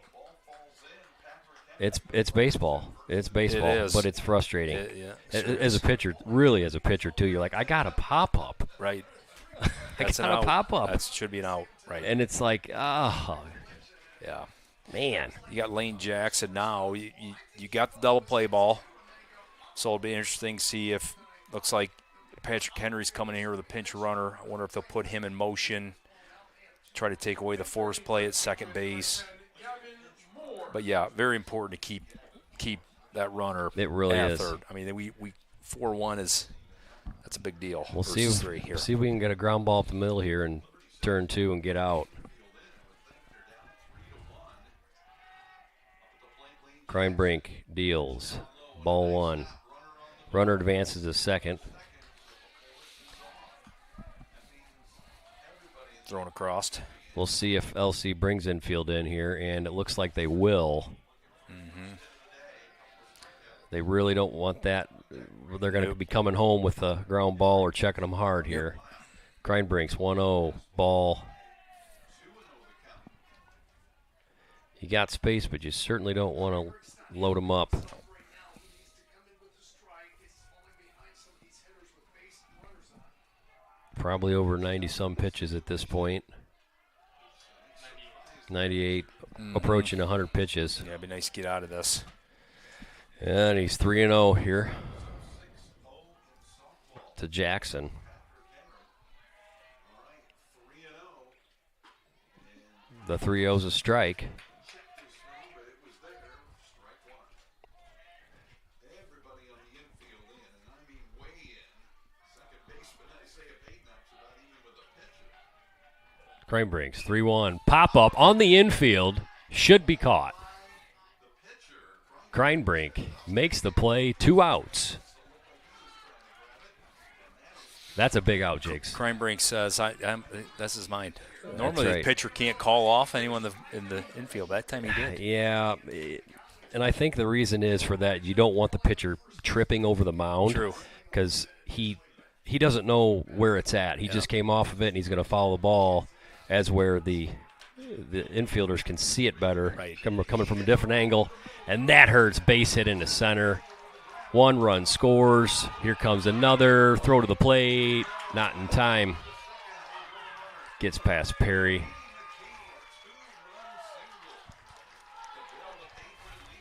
It's baseball. It's baseball, It is. but it's frustrating. Yeah. As a pitcher, really as a pitcher too, you're like, I got a pop up. Right. I That's an got a out. pop up. That should be an out. Right. And it's like, oh, Yeah. man. You got Lane Jackson now. You got the double play ball. So it'll be interesting to see if looks like Patrick Henry's coming in here with a pinch runner. I wonder if they'll put him in motion, try to take away the force play at second base. But yeah, very important to keep that runner. It really at is. Third. I mean, we 4-1 that's a big deal. We'll see. Versus 3 here. See if we can get a ground ball up the middle here and turn 2 and get out. Kreinbrink deals. Ball 1. Runner advances to second. Thrown across. We'll see if LC brings infield in here, and it looks like they will. Mm-hmm. They really don't want that. They're going to be coming home with a ground ball or checking them hard here. Kreinbrink's 1-0 ball. You got space, but you certainly don't want to load them up. Probably over 90-some pitches at this point. 98, approaching 100 pitches. Yeah, it'd be nice to get out of this. And he's 3-0 here to Jackson. The 3-0's a strike. Kreinbrink's 3-1. Pop-up on the infield. Should be caught. Kreinbrink makes the play. 2 outs. That's a big out, Jakes. Kreinbrink says, "This is mine." Normally, right. the pitcher can't call off anyone in the infield. That time he did. Yeah, and I think the reason is for that you don't want the pitcher tripping over the mound. True. Because he doesn't know where it's at. He just came off of it, and he's going to follow the ball as where the infielders can see it better. Right. Coming from a different angle, and that hurts. Base hit into center. 1 run scores. Here comes another. Throw to the plate. Not in time. Gets past Perry.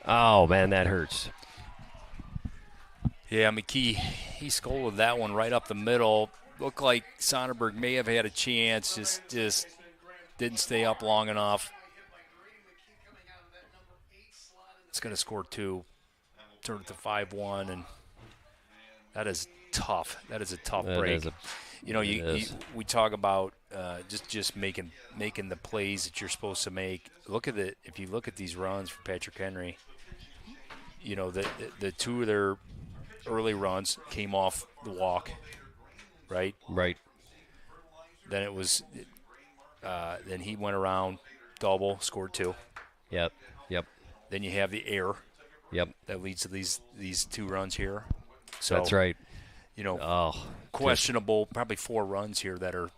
Oh, man, that hurts. Yeah, McKee, he scolded that one right up the middle. Looked like Sonderberg may have had a chance, just didn't stay up long enough. It's going to score 2, turn it to 5-1, and that is tough. That is a tough break. We talk about just making the plays that you're supposed to make. If you look at these runs for Patrick Henry, the 2 of their early runs came off the walk, right? Right. Then it was, then he went around, double, scored 2. Yep. Then you have the error. Yep. That leads to these 2 runs here. So That's right. Questionable, probably 4 runs here that are,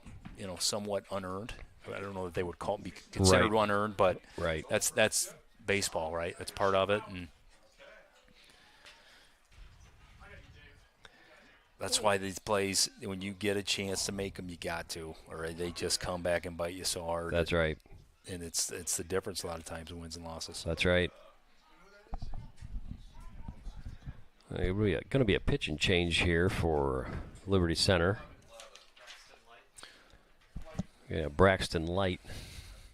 somewhat unearned. I don't know that they would be considered unearned, but right. That's baseball, right? That's part of it, and that's why these plays, when you get a chance to make them, you got to, or they just come back and bite you so hard. That's right. And it's the difference a lot of times in wins and losses. That's right. Going to be a pitching change here for Liberty Center. Yeah, Braxton Light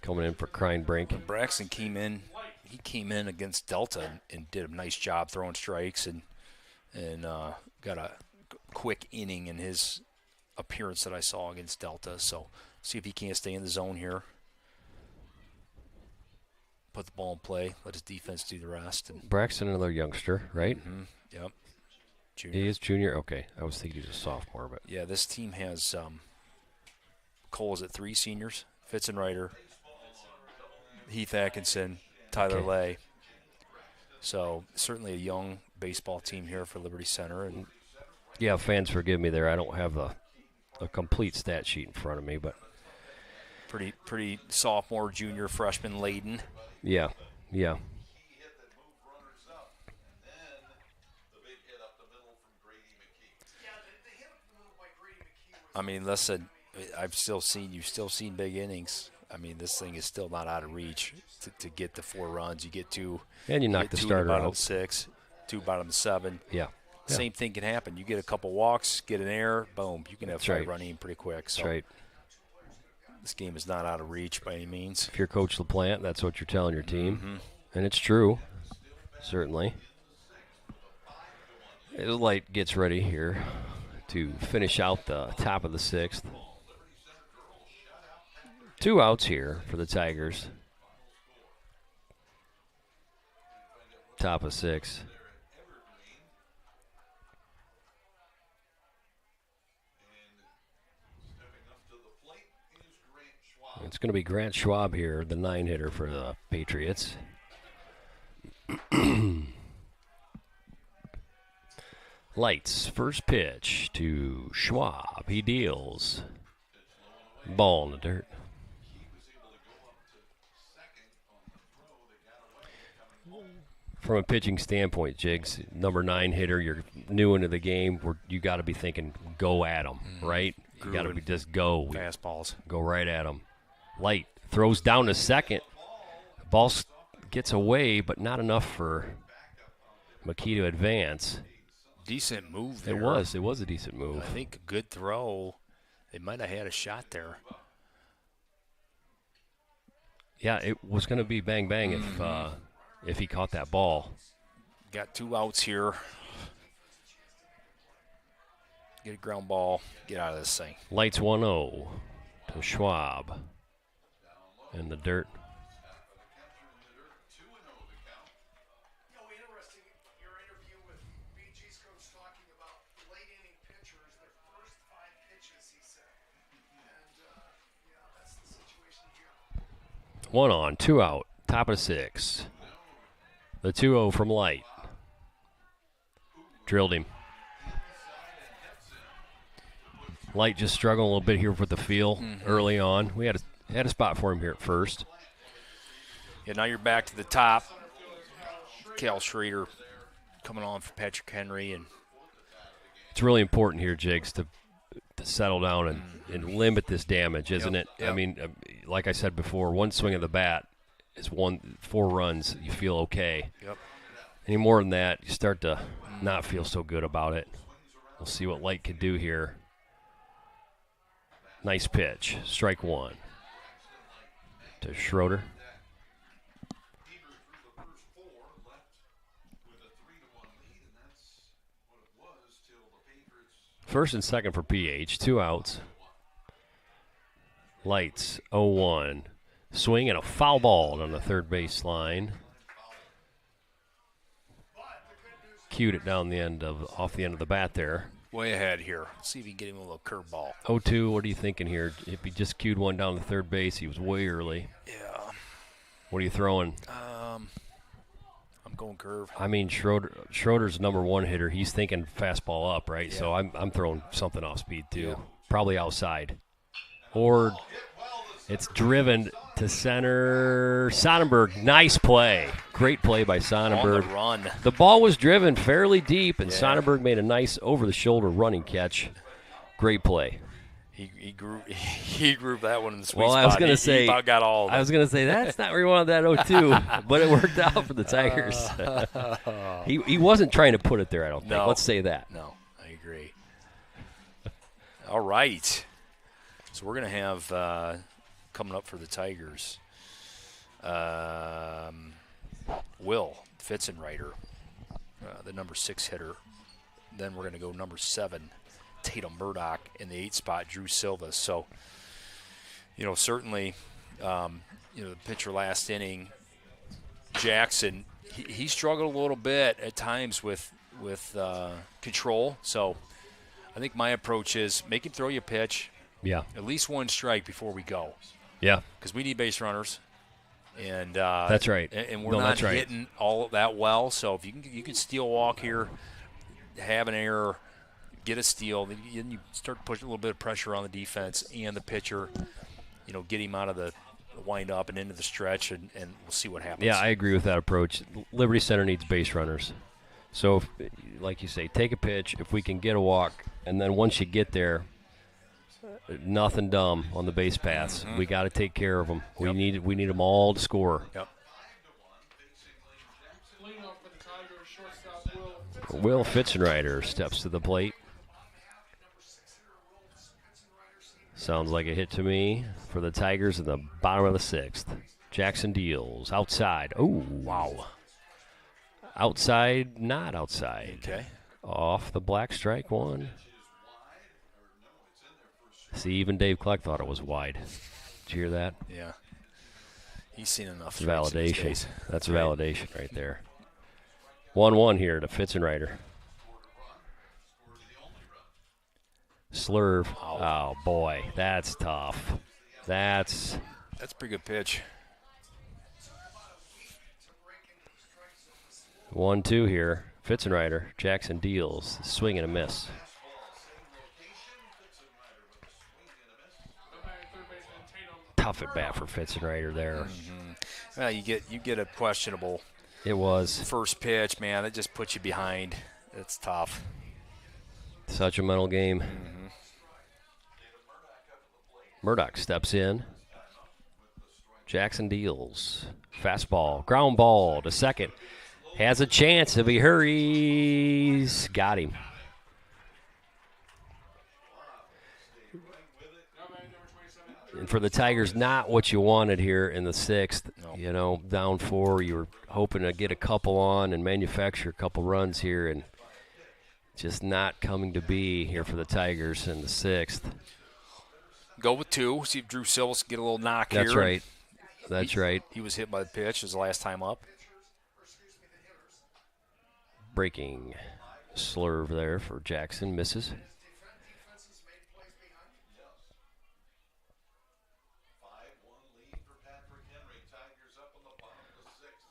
coming in for Kreinbrink. Braxton came in. he came in against Delta and did a nice job throwing strikes and got a quick inning in his appearance that I saw against Delta. So see if he can't stay in the zone here. Put the ball in play. Let his defense do the rest. And Braxton, another youngster, right? Yep. Junior. He is junior? Okay. I was thinking he was a sophomore. But Yeah, this team has Cole is at 3 seniors. Fitzenreiter, Heath Atkinson, Tyler Lay. So certainly a young baseball team here for Liberty Center. And yeah, fans forgive me there. I don't have a complete stat sheet in front of me, but pretty sophomore, junior, freshman laden. yeah. I mean, listen, you've still seen big innings. I mean, this thing is still not out of reach to get the 4 runs. You get 2. And you knock the starter bottom out. 6, 2 bottom 7. Yeah. Same thing can happen. You get a couple walks, get an error, boom. You can have 5 right. running pretty quick. So That's right. this game is not out of reach by any means. If you're Coach LaPlante, that's what you're telling your team. And it's true, certainly. The Light gets ready here to finish out the top of the 6th. 2 outs here for the Tigers. Top of 6. It's going to be Grant Schwab here, the 9-hitter for the Patriots. Lights, first pitch to Schwab. He deals. Ball in the dirt. From a pitching standpoint, Jigs, number 9 hitter, you're new into the game. You got to be thinking, go at him, right? You got to be just go. Fastballs. Go right at him. Light throws down to second. Ball gets away, but not enough for McKee to advance. Decent move there. It was a decent move. I think a good throw. They might have had a shot there. Yeah, it was going to be bang bang if he caught that ball. Got 2 outs here. Get a ground ball. Get out of this thing. Lights 1-0 to Schwab. In the dirt. Interesting, your interview with BG's coach talking about late inning pitchers, their first 5 pitches, he said. And, that's the situation here. 1 on, 2 out, top of 6. The 2-0 from Light. Drilled him. Light just struggling a little bit here with the feel early on. We had a spot for him here at first. Yeah, now you're back to the top. Cal Schrader coming on for Patrick Henry. And it's really important here, Jigs, to settle down and limit this damage, isn't it? Yep. I mean, like I said before, one swing of the bat is 4 runs. You feel okay. Yep. Any more than that, you start to not feel so good about it. We'll see what Light can do here. Nice pitch. Strike 1 to Schroeder. First and second for PH. 2 outs. Lights 0-1. Swing and a foul ball on the third base line. Cued it down off the end of the bat there. way ahead here. Let's see if he can get him a little curveball. 0-2, what are you thinking here? If he just cued one down the third base, he was way early. Yeah. What are you throwing? I'm going curve. I mean, Schroeder's number 1 hitter. He's thinking fastball up, right? Yeah. So I'm throwing something off speed too. Yeah. Probably outside. Or it's driven to center. Sonnenberg, nice play. Great play by Sonnenberg. On the run. The ball was driven fairly deep, and Yeah. Sonnenberg made a nice over-the-shoulder running catch. Great play. He grew that one in the sweet Well, spot. I was going to He say, about got all of it. I was going to say that's not where you wanted that 0-2, but it worked out for the Tigers. He wasn't trying to put it there, I don't think. No. Let's say that. No, I agree. All right. So we're going to have coming up for the Tigers. Will Fitzenreiter, the number 6 hitter. Then we're going to go number 7, Tatum Murdoch, in the 8 spot, Drew Silva. So, certainly, the pitcher last inning, Jackson, he struggled a little bit at times with control. So I think my approach is make him throw you a pitch, Yeah. at least one strike before we go, Yeah. because we need base runners. And That's right. And we're No, not that's right. hitting all that well. So if you can steal a walk here, have an error, get a steal, then you start pushing a little bit of pressure on the defense and the pitcher. Get him out of the wind up and into the stretch, and we'll see what happens. Yeah, I agree with that approach. Liberty Center needs base runners. So, if, like you say, take a pitch. If we can get a walk, and then once you get there, nothing dumb on the base paths. We got to take care of them. Yep. We need them all to score. Yep. Leading off for the Tigers, shortstop Will Fitzenreiter steps to the plate. Sounds like a hit to me for the Tigers in the bottom of the 6th. Jackson deals outside. Oh, wow. Outside, not outside. Okay. Off the black strike one. See, even Dave Kleck thought it was wide. Did you hear that? Yeah. He's seen enough. That's strikes these validation. days. That's validation right there. 1-1 here to Fitzenreiter. Slurve. Oh, boy. That's tough. That's a pretty good pitch. 1-2 here. Fitzenreiter. Jackson deals. Swing and a miss. Tough at bat for Fitzenreiter there. Well, you get a questionable It was first pitch, man. That just puts you behind. It's tough. such a mental game. Murdoch steps in. Jackson deals. Fastball. Ground ball to second. Has a chance if he hurries. Got him. And for the Tigers, not what you wanted here in the 6th. No. Down 4. You were hoping to get a couple on and manufacture a couple runs here, and just not coming to be here for the Tigers in the 6th. Go with 2. See if Drew Silva can get a little knock That's here. right. That's right. He was hit by the pitch. It was the last time up. Breaking slurve there for Jackson. Misses.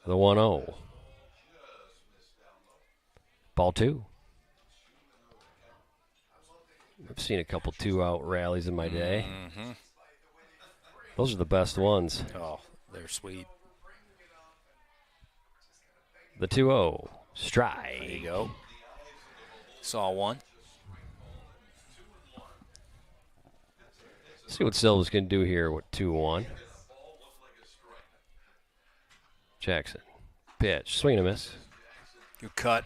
The 1-0. Ball 2. I've seen a couple 2-out rallies in my day. Those are the best ones. Oh, they're sweet. The 2-0. Strike. There you go. Saw one. See what Silva's going to do here with 2-1. Jackson. Pitch. Swing and a miss. Good cut.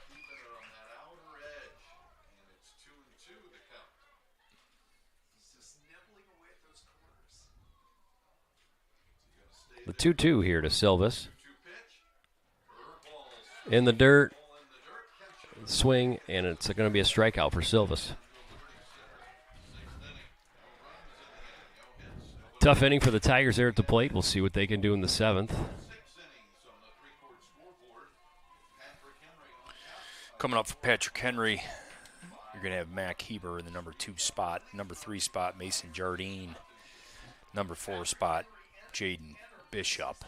The 2-2 here to Silvis. In the dirt. Swing, and it's going to be a strikeout for Silvis. Tough inning for the Tigers there at the plate. We'll see what they can do in the 7th. Coming up for Patrick Henry, you're going to have Mac Heber in the number 2 spot. Number 3 spot, Mason Jardine. Number 4 spot, Jaden Bishop.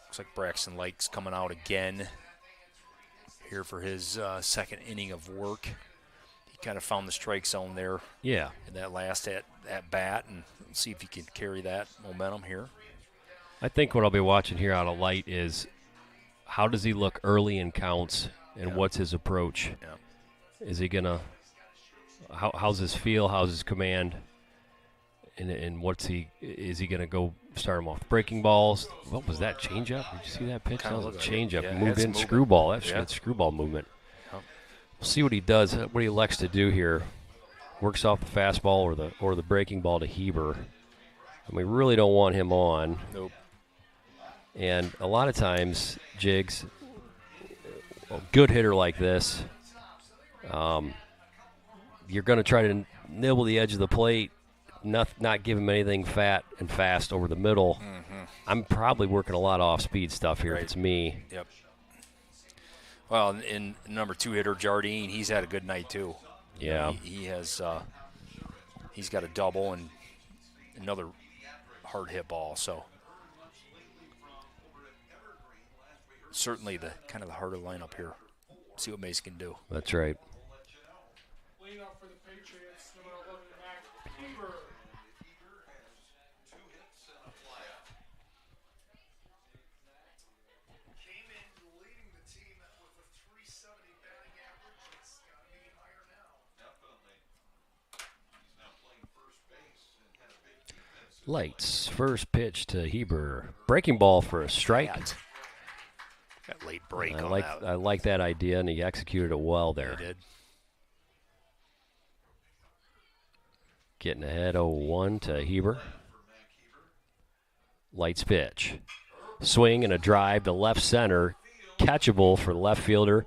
Looks like Braxton Lake's coming out again here for his second inning of work. He kind of found the strike zone there Yeah. in that last at bat, and see if he can carry that momentum here. I think what I'll be watching here out of light is how does he look early in counts and what's his approach? Yeah. Is he going to – how's his feel? How's his command? And is he going to go start him off breaking balls? What was that, changeup? Did you see that pitch? Kinda That was a looked like it. changeup. Yeah, it Moved had some in, movement. screwball. That's Yeah. good screwball movement. Yep. We'll see what he does, what he elects to do here. Works off the fastball or the breaking ball to Heber. And we really don't want him on. Nope. And a lot of times, Jigs, a good hitter like this, you're going to try to nibble the edge of the plate, not give him anything fat and fast over the middle. I'm probably working a lot of off-speed stuff here if Right. it's me. Yep. Well, in number 2 hitter Jardine, he's had a good night too. Yeah. He has. He's got a double and another hard hit ball. So certainly the kind of the harder lineup here. See what Mace can do. That's right. Lean up for the Patriots, number 11, Mac Heber. Came in leading the team with a 370 batting average. It's got to be higher now. Lights, first pitch to Heber. Breaking ball for a strike. That late break I on like that. I like that idea, and he executed it well there. He did. Getting ahead 0-1 to Heber. Lights pitch. Swing and a drive to left center. Catchable for the left fielder,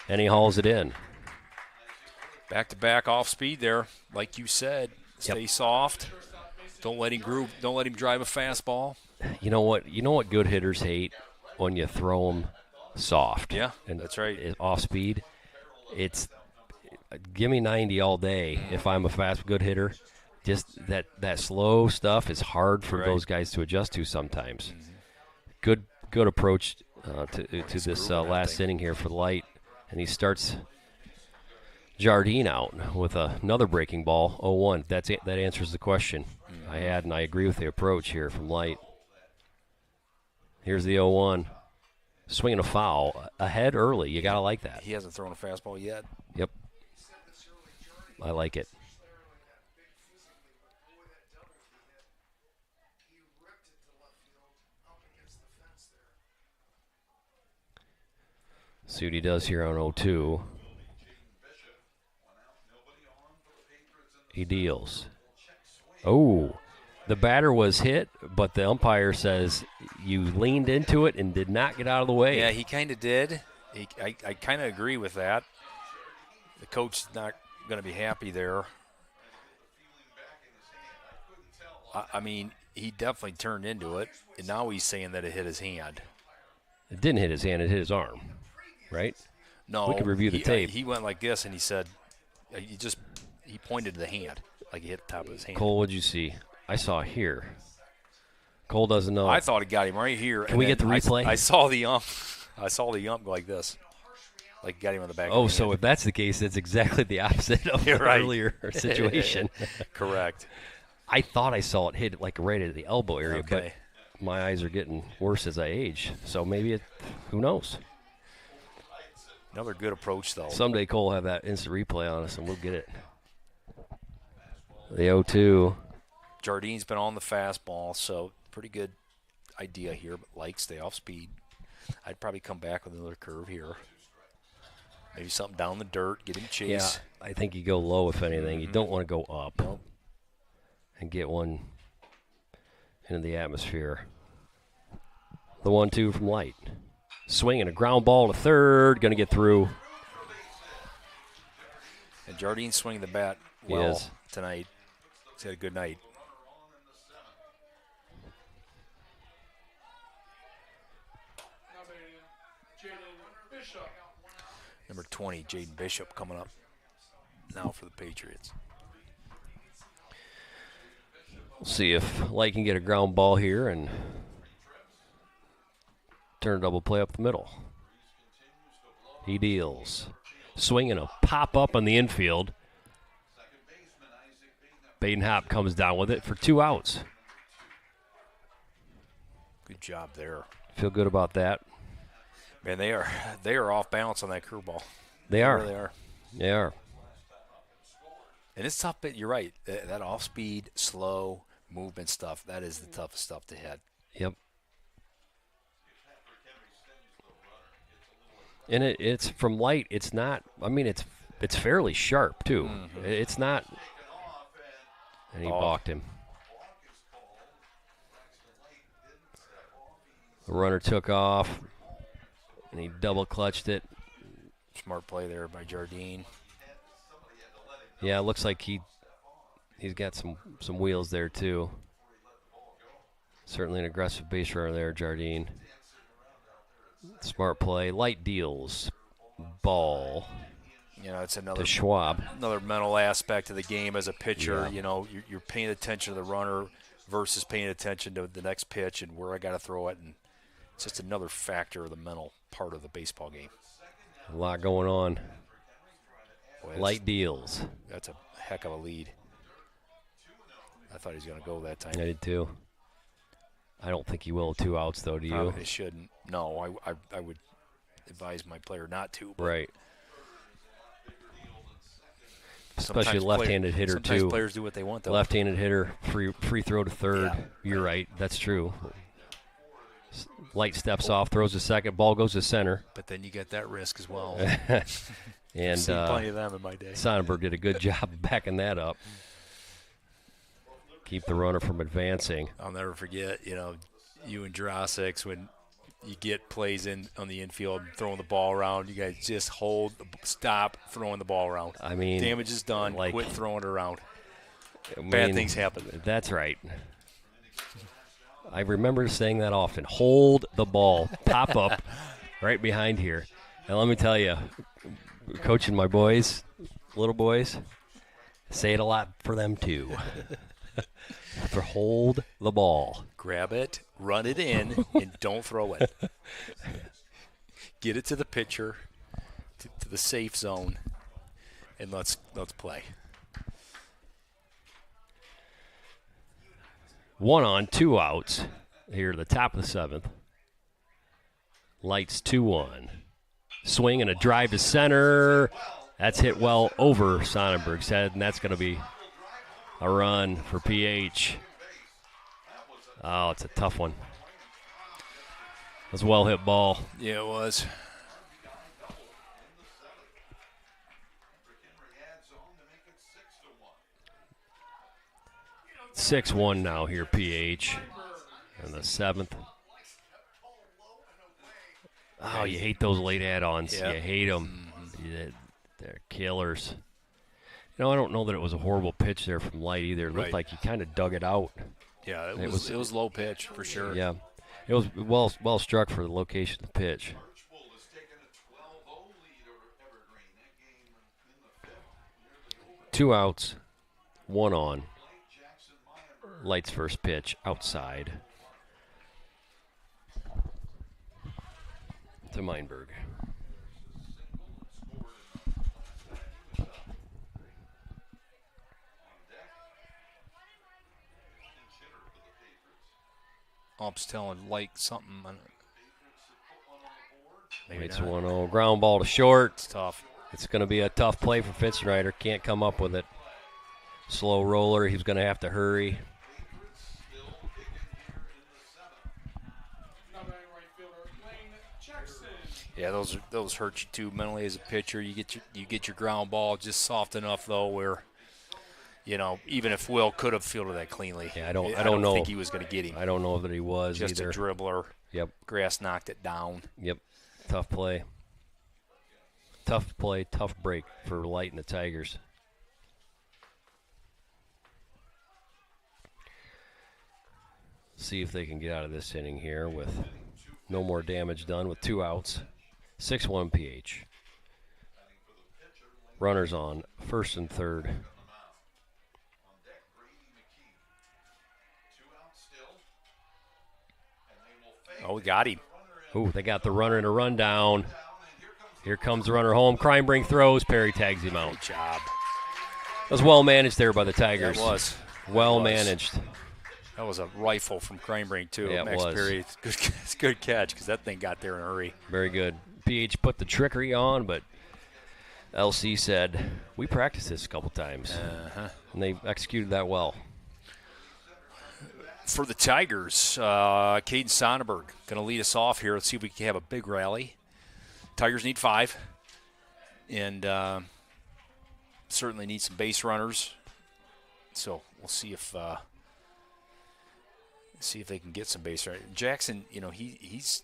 and he hauls it in. Back-to-back off speed there, like you said. Stay soft. Don't let him groove. Don't let him drive a fastball. You know what? You know what good hitters hate? When you throw them soft. Yeah, and that's right. Off speed. It's give me 90 all day if I'm a fast good hitter. Just that slow stuff is hard for Right. those guys to adjust to sometimes. Good approach to this grooving that last thing. inning here for Light, and he starts Jardine out with another breaking ball 0-1. That answers the question I had, and I agree with the approach here from Light. Here's the 0-1. Swinging a foul. Ahead early. You got to like that. He hasn't thrown a fastball yet. Yep. I like it. See what he does here on 0-2. He deals. Oh, the batter was hit, but the umpire says you leaned into it and did not get out of the way. Yeah, he kind of did. I kind of agree with that. The coach is not going to be happy there. I mean, he definitely turned into it, and now he's saying that it hit his hand. It didn't hit his hand, it hit his arm, right? No, We can review the tape. He went like this, and he said, he pointed to the hand, like he hit the top of his hand. Cole, what'd you see? I saw here. Cole doesn't know. I thought it got him right here. Can we get the replay? I saw the ump. I saw the ump go like this, like got him on the back. Oh, of the so hand. if that's the case, it's exactly the opposite of You're the right. earlier situation. Correct. I thought I saw it hit like right at the elbow area, Okay. but my eyes are getting worse as I age. So maybe who knows? Another good approach, though. Someday Cole will have that instant replay on us, and we'll get it. The 0-2. Jardine's been on the fastball, so pretty good idea here, but like stay off speed. I'd probably come back with another curve here. Maybe something down the dirt, get him Yeah, chase. I think you go low if anything. You don't want to go up Nope. and get one into the atmosphere. The 1-2 from Light. Swinging a ground ball to third. Going to get through. And Jardine's swinging the bat He well is. tonight. He's had a good night. Now batting Jaden Bishop. Number 20, Jaden Bishop, coming up now for the Patriots. We'll see if Light can get a ground ball here and turn a double play up the middle. He deals. Swinging a pop up on the infield. Baden-Hop comes down with it for 2 outs. Good job there. Feel good about that. Man, they are off balance on that curveball. They are. Really are. They are. And it's tough, but you're right. That off-speed, slow movement stuff, that is the toughest stuff to hit. Yep. And it's from Light. It's not. I mean, it's fairly sharp too. It's not. And he balked him. The runner took off, and he double clutched it. Smart play there by Jardine. Yeah, it looks like he's got some wheels there too. Certainly an aggressive base runner there, Jardine. Smart play. Light deals. Ball You know, it's to Schwab. another mental aspect of the game as a pitcher. Yeah. You know, you're paying attention to the runner versus paying attention to the next pitch and where I got to throw it. And it's just another factor of the mental part of the baseball game. A lot going on. Boy, Light deals. That's a heck of a lead. I thought he was going to go that time. I did too. I don't think he will. 2 outs, though, do you? Probably shouldn't. No, I would advise my player not to. But Right. sometimes Especially a left-handed hitter, sometimes too. players do what they want, though. Left-handed hitter, free throw to third. Yeah. You're right. That's true. Light steps off, throws to second. Ball goes to center. But then you get that risk as well. And Seen plenty of them in my day. Sonnenberg did a good job of backing that up. Keep the runner from advancing. I'll never forget, you know, you and Jurasics, when you get plays in on the infield, throwing the ball around, you guys just stop throwing the ball around. I mean, damage is done. like- Quit throwing it around. I Bad mean, things happen. That's right. I remember saying that often. Hold the ball. Pop up right behind here. And let me tell you, coaching my boys, little boys, say it a lot for them too. For hold the ball. Grab it, run it in, and don't throw it. Get it to the pitcher, to the safe zone, and let's play. 1 on, 2 outs. Here at the top of the 7th. Lights 2-1. Swing and a drive to center. That's hit well over Sonnenberg's head, and that's going to be a run for PH. Oh, it's a tough one. That's a well-hit ball. Yeah, it was. You know, 6-1 now here, PH. In the 7th. Oh, you hate those late add-ons. Yeah. You hate them. They're killers. You know, I don't know that it was a horrible pitch there from Light either. It looked Right. like he kind of dug it out. Yeah, It it was low pitch for sure. Yeah. It was well struck for the location of the pitch. Birchbold has taken a 12-0 lead over Evergreen. That game in the 5th, nearly over. 2 outs, 1 on. Jackson Meyenberg. Light's first pitch outside to Meinberg. Ump's telling Light something. Maybe It's not. 1-0. Ground ball to short. It's tough. It's going to be a tough play for Fitzrider. Can't come up with it. Slow roller. He's going to have to hurry. Now batting right fielder, Lane Jackson. Yeah, those hurt you too mentally as a pitcher. You get your ground ball just soft enough though, where you know even if Will could have fielded that cleanly, Yeah, I don't know. think he was going to get him. I don't know that he was Just either. a dribbler. Yep. Grass knocked it down. Yep. Tough play. Tough play, tough break for Light and the Tigers. See if they can get out of this inning here with no more damage done with 2 outs. 6-1 PH. Runners on first and third. Oh, we got him. Ooh, they got the runner in a rundown. Here comes the runner home. Kreinbrink throws. Perry tags him out. Good job. That was well managed there by the Tigers. That was. Well It was. managed. That was a rifle from Kreinbrink too. Yeah, it Max was. Perry. It's a good catch because that thing got there in a hurry. Very good. PH put the trickery on, but LC said, we practiced this a couple times. And they executed that well. For the Tigers, Caden Sonnenberg going to lead us off here. Let's see if we can have a big rally. Tigers need 5, and certainly need some base runners. So we'll see if See if they can get some base right. Jackson, you know, he's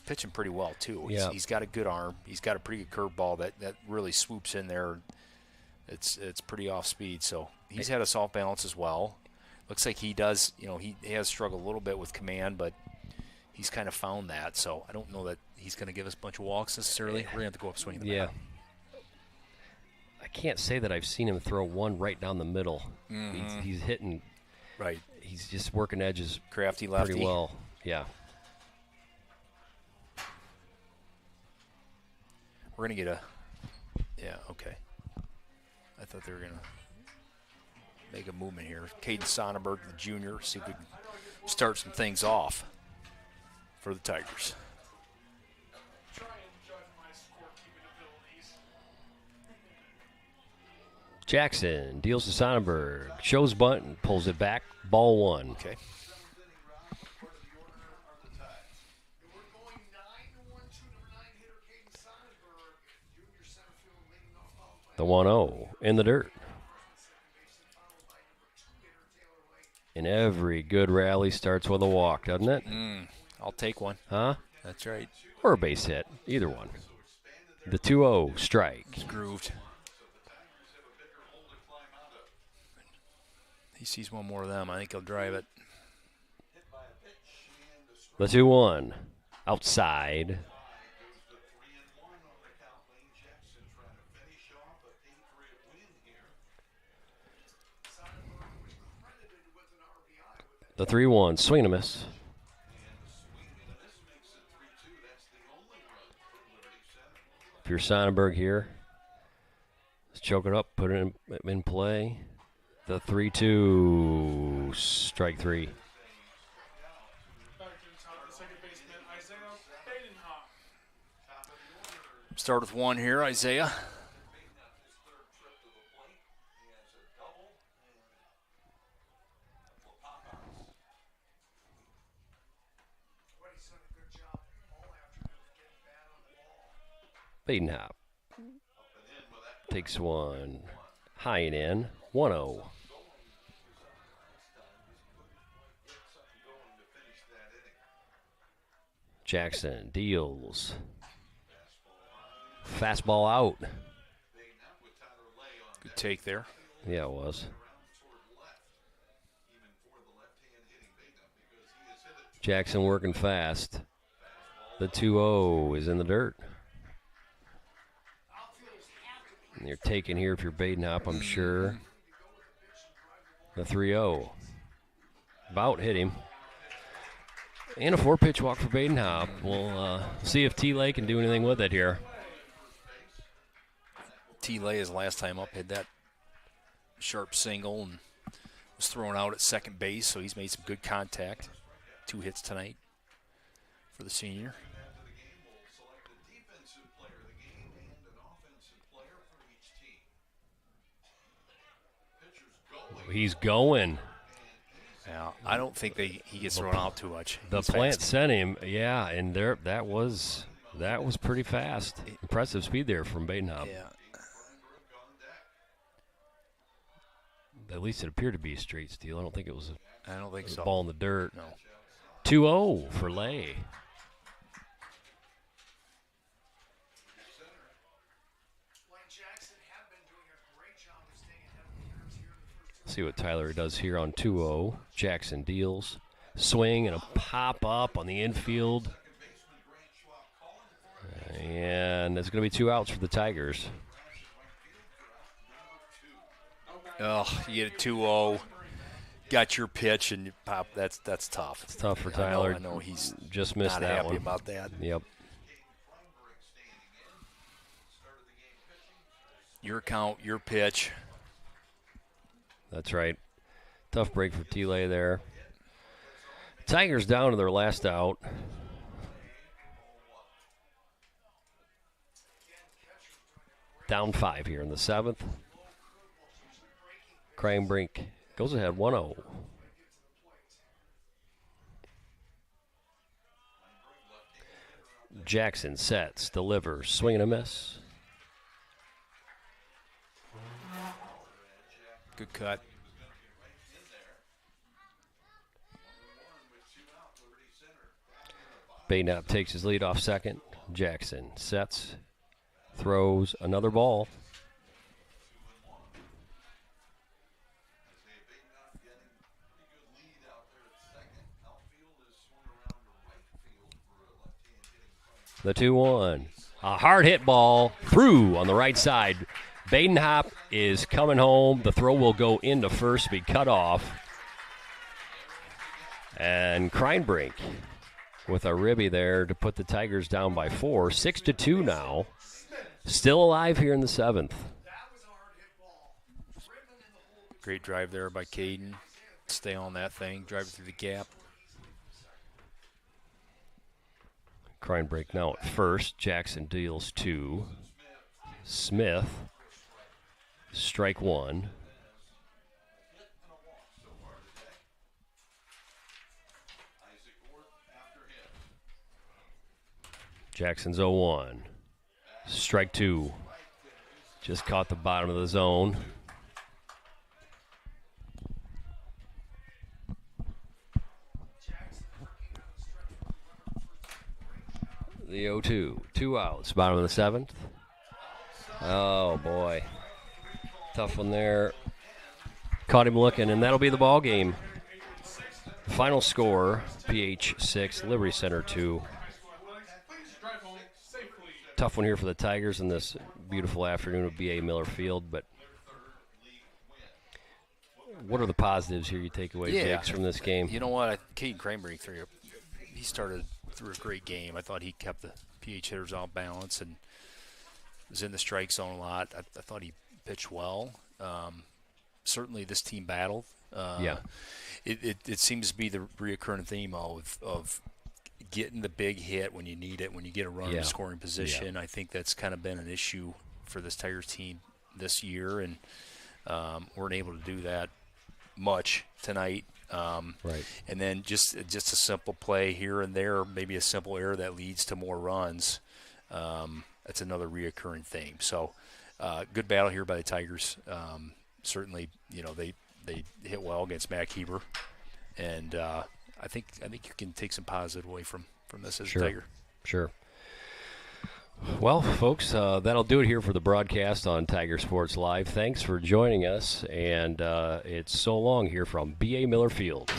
pitching pretty well too. Yeah. He's got a good arm. He's got a pretty good curveball that really swoops in there. It's pretty off speed. So he's had a soft balance as well. Looks like he does. You know, he has struggled a little bit with command, but he's kind of found that. So I don't know that he's going to give us a bunch of walks necessarily. We're going to have to go up swinging the bat. I can't say that I've seen him throw one right down the middle. He's hitting. Right. He's just working edges Crafty lefty. pretty well. Yeah. We're going to get a – yeah, okay. I thought they were going to make a movement here. Caden Sonnenberg, the junior, see if we can start some things off for the Tigers. Try and judge my scorekeeping abilities. Jackson deals to Sonnenberg. Shows bunt and pulls it back. Ball one. Okay. We're going 9-1 to number 9 hitter Caden Sonnenberg, junior center field leading off followed by The 1-0 in the dirt. second baseman, followed by number 2 hitter Taylor Lake. And every good rally starts with a walk, doesn't it? I'll take one. Huh? That's right. Or a base hit. Either one. The 2-0 strike. It's grooved. He sees one more of them. I think he'll drive it. The 2-1. Outside. The 3-1. Swing and a miss. If you're Sonnenberg here, let's choke it up, put it in play. The 3-2. Strike three. Back to the top, the second baseman, Isaiah Badenhoff. Start with one here, Isaiah. But he's done a good job all afternoon of getting bad on the ball. Badenhop takes one high and in. 1-0. Jackson deals. Fastball out. Good take there. Yeah, it was. Jackson working fast. The 2-0 is in the dirt. And you're taking here if you're Badenhop, I'm sure. The 3-0. About hit him. And a 4-pitch walk for Badenhop. We'll see if T-Lay can do anything with it here. T-Lay, his last time up, had that sharp single and was thrown out at second base, so he's made some good contact. 2 hits tonight for the senior. He's going. Yeah, I don't think he gets thrown out too much. The He's plant fast. sent him, yeah, and there that was pretty fast. Impressive speed there from Badenhop. Yeah. At least it appeared to be a straight steal. I don't think it was I don't think a so. ball in the dirt. No. 2-0 for Lay. Lane Jackson have been doing a great job of staying ahead of the hitters here in the first 2. See what Tyler does here on 2-0. Jackson deals. Swing and a pop up on the infield. And there's going to be 2 outs for the Tigers. Oh, you get a 2-0, got your pitch, and you pop. That's tough. It's tough for Tyler. I know he's just missed not that happy one. about that. Yep. Your count, your pitch. That's right. Tough break for T-Lay there. Tigers down to their last out. Down 5 here in the 7th. Cranebrink goes ahead 1-0. Jackson sets, delivers, swing and a miss. Good cut. Badenhop takes his lead off second. Jackson sets, throws another ball. The 2-1. A hard hit ball through on the right side. Badenhop is coming home. The throw will go into first, be cut off. And Kreinbrink with a ribby there to put the Tigers down by 4. 6-2 now. Still alive here in the 7th. Great drive there by Caden. Stay on that thing, drive it through the gap. Kreinbrink now at first. Jackson deals 2. Smith, strike 1. Jackson's 0-1. Strike 2. Just caught the bottom of the zone. The 0-2. 2 outs. Bottom of the 7th. Oh, boy. Tough one there. Caught him looking, and that'll be the ball game. Final score, PH 6, Liberty Center 2. Tough one here for the Tigers in this beautiful afternoon of B.A. Miller Field, but what are the positives here you take away, Jakes, from this game? You know what? Caden Kreinbrink, he started through a great game. I thought he kept the PH hitters off balance and was in the strike zone a lot. I thought he pitched well. Certainly this team battled. It seems to be the reoccurring theme of getting the big hit when you need it, when you get a run in scoring position. I think that's kind of been an issue for this Tigers team this year, and weren't able to do that much tonight. Right. And then just a simple play here and there, maybe a simple error that leads to more runs. That's another reoccurring theme. So good battle here by the Tigers. Certainly, they hit well against Mac Heber, and I think you can take some positive away from this as a Tiger. Sure. Well, folks, that'll do it here for the broadcast on Tiger Sports Live. Thanks for joining us, and it's so long here from B.A. Miller Field.